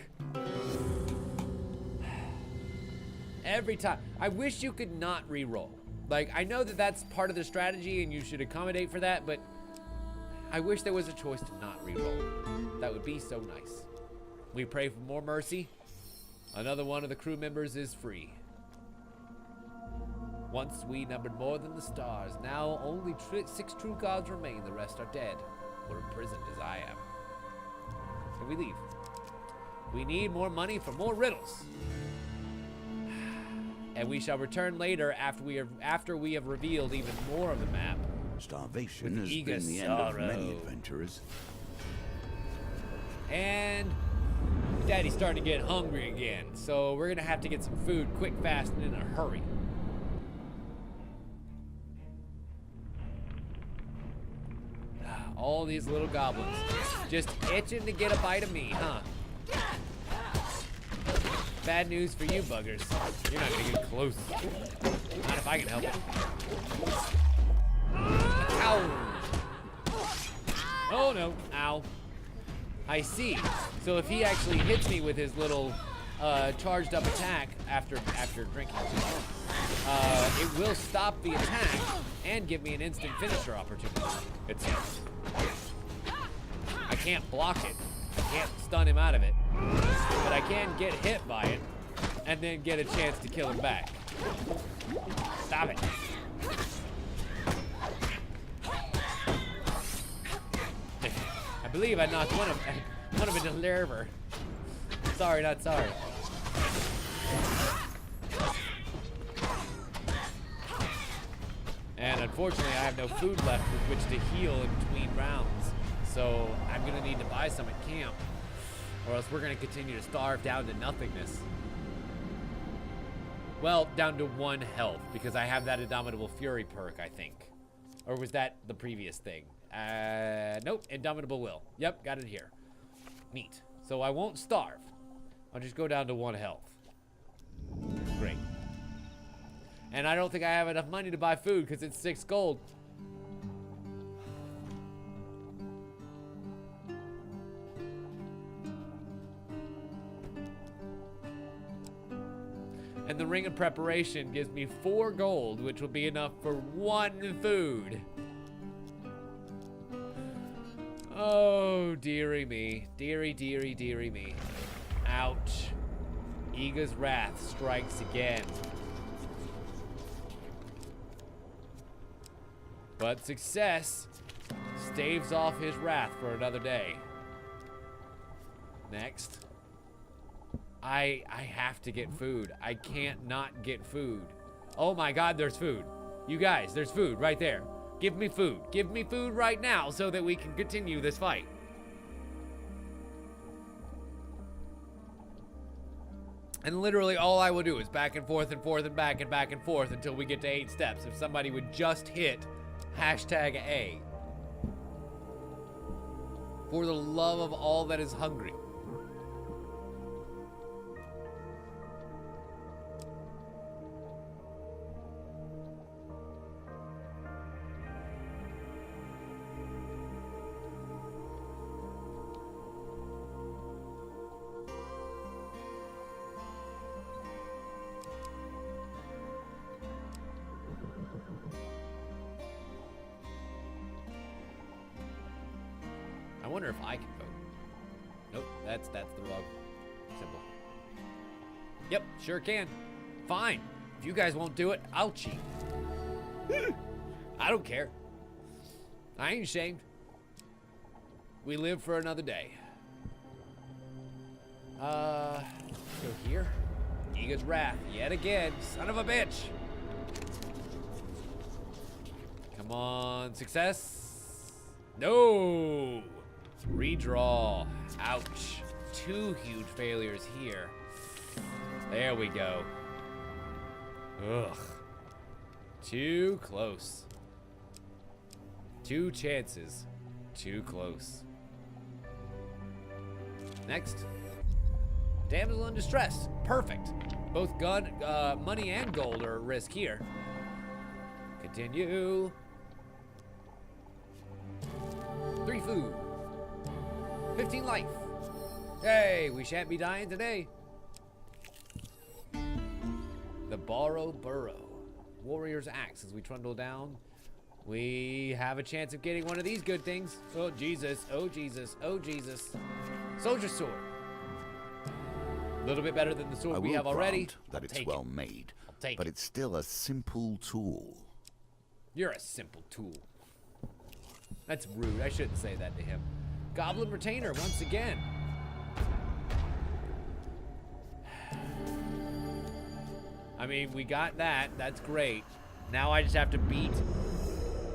Speaker 1: Every time. I wish you could not re-roll. Like, I know that that's part of the strategy and you should accommodate for that, but I wish there was a choice to not re-roll. That would be so nice. We pray for more mercy. Another one of the crew members is free. Once we numbered more than the stars. Now only 6 true gods remain. The rest are dead or imprisoned as I am. So we leave. We need more money for more riddles. And we shall return later after we have revealed even more of the map.
Speaker 2: Starvation
Speaker 1: With
Speaker 2: has
Speaker 1: Eegah
Speaker 2: been the end of many
Speaker 1: sorrow.
Speaker 2: adventurers.
Speaker 1: And Daddy's starting to get hungry again. So we're gonna have to get some food quick, fast, and in a hurry. All these little goblins. Just itching to get a bite of me, huh? Bad news for you, buggers. You're not gonna get close. Not if I can help it. Ow! Oh no, ow. I see. So if he actually hits me with his little charged up attack after drinking it will stop the attack and give me an instant finisher opportunity. It seems. I can't block it. I can't stun him out of it. But I can get hit by it and then get a chance to kill him back. Stop it. I believe I knocked one of it to liver. Sorry, not sorry. And unfortunately, I have no food left with which to heal in between rounds. So I'm gonna need to buy some at camp, or else we're gonna continue to starve down to nothingness. Well, down to 1 health, because I have that Indomitable Fury perk, I think. Or was that the previous thing? Nope, Indomitable Will. Yep, got it here. Neat. So I won't starve. I'll just go down to 1 health. Great. And I don't think I have enough money to buy food because it's 6 gold. And the Ring of Preparation gives me 4 gold, which will be enough for 1 food. Oh, dearie me. Dearie, dearie, dearie me. Ouch. Eegah's wrath strikes again. But success staves off his wrath for another day. Next. I have to get food. I can't not get food. Oh my God, there's food. You guys, there's food right there. Give me food. Give me food right now so that we can continue this fight. And literally all I will do is back and forth and forth and back and forth until we get to 8 steps. If somebody would just hit #A. For the love of all that is hungry. I wonder if I can vote. Nope, that's the wrong symbol. Yep, sure can. Fine. If you guys won't do it, I'll cheat. I don't care. I ain't ashamed. We live for another day. Go here. Eegah's wrath yet again. Son of a bitch. Come on, success. No. Redraw. Ouch. 2 huge failures here. There we go. Ugh. Too close. 2 chances. Too close. Next. Damsel in distress. Perfect. Both money and gold are at risk here. Continue. 3 food. 15 life. Hey, we shan't be dying today. The Borrow Burrow. Warrior's Axe. As we trundle down, we have a chance of getting one of these good things. Oh, Jesus. Oh, Jesus. Oh, Jesus. Soldier Sword. A little bit better than the sword we have already.
Speaker 2: That it's well made,
Speaker 1: take
Speaker 2: but
Speaker 1: it.
Speaker 2: it's still a simple tool.
Speaker 1: You're a simple tool. That's rude. I shouldn't say that to him. Goblin Retainer once again. I mean, we got that. That's great. Now I just have to beat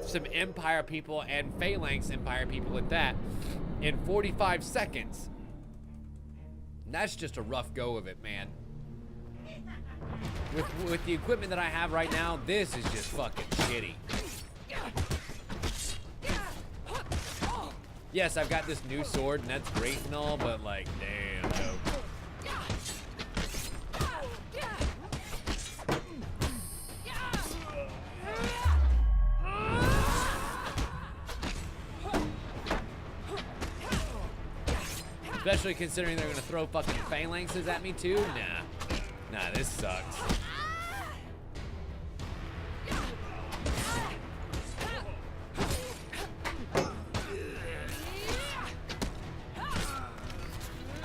Speaker 1: some Empire people and Phalanx Empire people at that in 45 seconds. That's just a rough go of it, man. With the equipment that I have right now, this is just fucking shitty. Yes, I've got this new sword, and that's great and all, but like, damn, no. Especially considering they're gonna throw fucking phalanxes at me too? Nah, this sucks.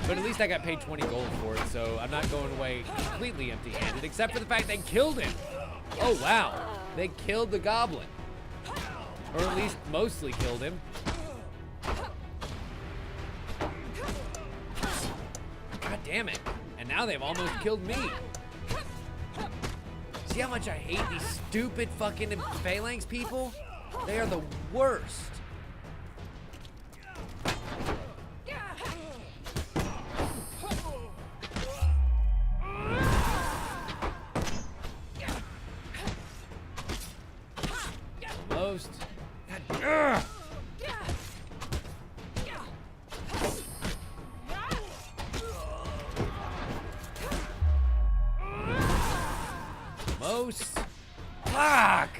Speaker 1: But at least I got paid 20 gold for it, so I'm not going away completely empty-handed, except for the fact they killed him. Oh, wow. They killed the goblin. Or at least mostly killed him. God damn it. And now they've almost killed me. See how much I hate these stupid fucking phalanx people? They are the worst. Almost. God. Most. Fuck.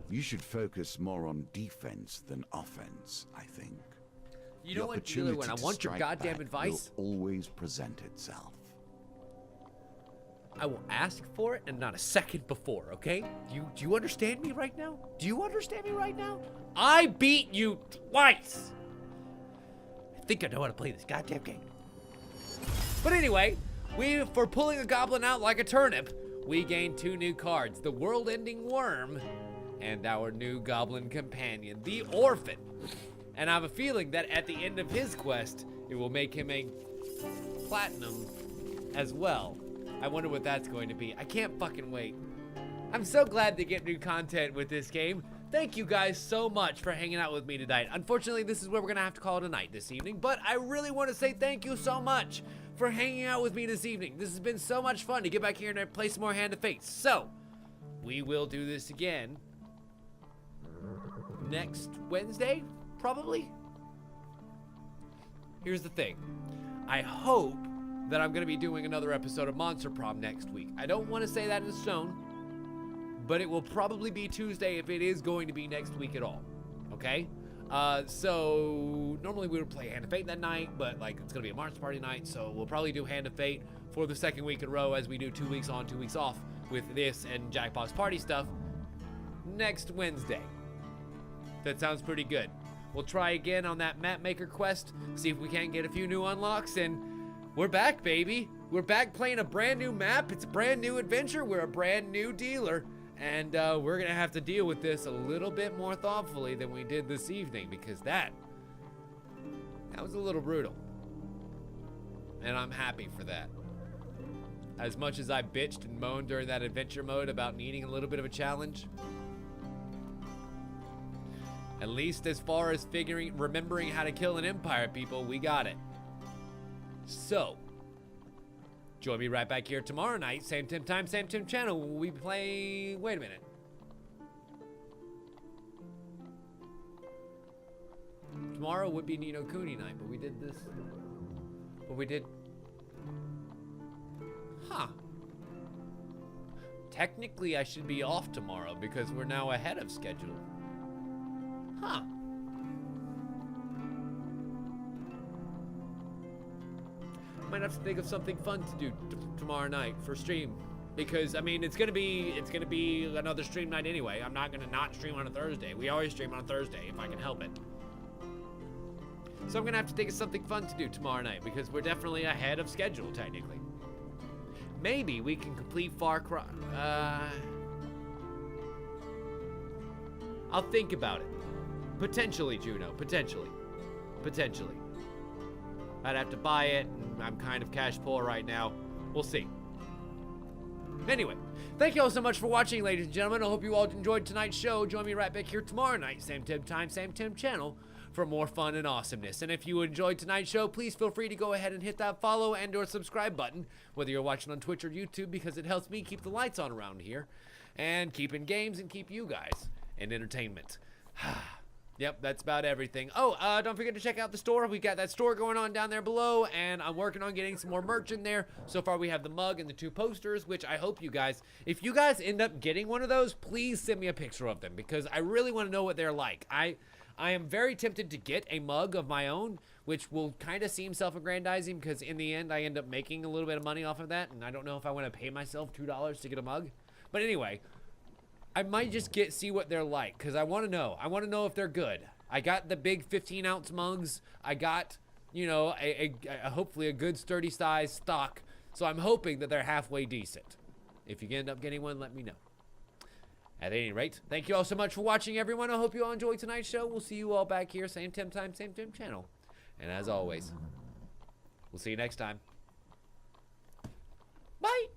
Speaker 2: You should focus more on defense than offense, I think.
Speaker 1: You know what, dealer, when I want your goddamn advice,
Speaker 2: will always present itself.
Speaker 1: I will ask for it and not a second before, okay? Do you understand me right now? Do you understand me right now? I beat you twice! I think I know how to play this goddamn game. But anyway, for pulling a goblin out like a turnip, we gained 2 new cards. The World-Ending Worm and our new goblin companion, the Orphan. And I have a feeling that at the end of his quest, it will make him a platinum as well. I wonder what that's going to be. I can't fucking wait. I'm so glad to get new content with this game. Thank you guys so much for hanging out with me tonight. Unfortunately, this is where we're gonna have to call it a night this evening, but I really want to say thank you so much for hanging out with me this evening. This has been so much fun to get back here and play some more Hand of Fate. So, we will do this again next Wednesday, probably. Here's the thing. I hope that I'm gonna be doing another episode of Monster Prom next week. I don't want to say that in stone, but it will probably be Tuesday if it is going to be next week at all. Okay? So normally we would play Hand of Fate that night, but like it's gonna be a March party night, so we'll probably do Hand of Fate for the second week in a row as we do 2 weeks on, 2 weeks off with this and Jackbox party stuff next Wednesday. That sounds pretty good. We'll try again on that map maker quest, see if we can't get a few new unlocks, and we're back, baby. We're back playing a brand new map. It's a brand new adventure. We're a brand new dealer. And we're gonna have to deal with this a little bit more thoughtfully than we did this evening, because that was a little brutal. And I'm happy for that. As much as I bitched and moaned during that adventure mode about needing a little bit of a challenge, at least as far as remembering how to kill an empire, people, we got it. So, join me right back here tomorrow night, same Tim time, same Tim channel. We play. Wait a minute. Tomorrow would be Nino Kuni night, but we did this. But we did. Huh. Technically, I should be off tomorrow because we're now ahead of schedule. Huh. Might have to think of something fun to do tomorrow night for stream, because I mean it's gonna be another stream night anyway. I'm not gonna not stream on a Thursday. We always stream on a Thursday if I can help it. So I'm gonna have to think of something fun to do tomorrow night because we're definitely ahead of schedule technically. Maybe we can complete Far Cry. I'll think about it. Potentially, Juno. Potentially. I'd have to buy it, and I'm kind of cash poor right now. We'll see. Anyway, Thank you all so much for watching, ladies and gentlemen. I hope you all enjoyed tonight's show. Join me right back here tomorrow night, same Tim time, same Tim channel, for more fun and awesomeness. And if you enjoyed tonight's show, please feel free to go ahead and hit that follow and or subscribe button, whether you're watching on Twitch or YouTube, because it helps me keep the lights on around here and keep in games and keep you guys in entertainment. Yep, that's about everything. Oh, don't forget to check out the store. We got that store going on down there below, and I'm working on getting some more merch in there. So far, we have the mug and the 2 posters, which I hope you guys, if you guys end up getting one of those, please send me a picture of them, because I really want to know what they're like. I am very tempted to get a mug of my own, which will kind of seem self-aggrandizing, because in the end, I end up making a little bit of money off of that, and I don't know if I want to pay myself $2 to get a mug. But anyway, I might just see what they're like, because I want to know. I want to know if they're good. I got the big 15-ounce mugs. I got, you know, hopefully a good sturdy size stock. So I'm hoping that they're halfway decent. If you end up getting one, let me know. At any rate, thank you all so much for watching, everyone. I hope you all enjoyed tonight's show. We'll see you all back here, same Tim time, same Tim channel. And as always, we'll see you next time. Bye!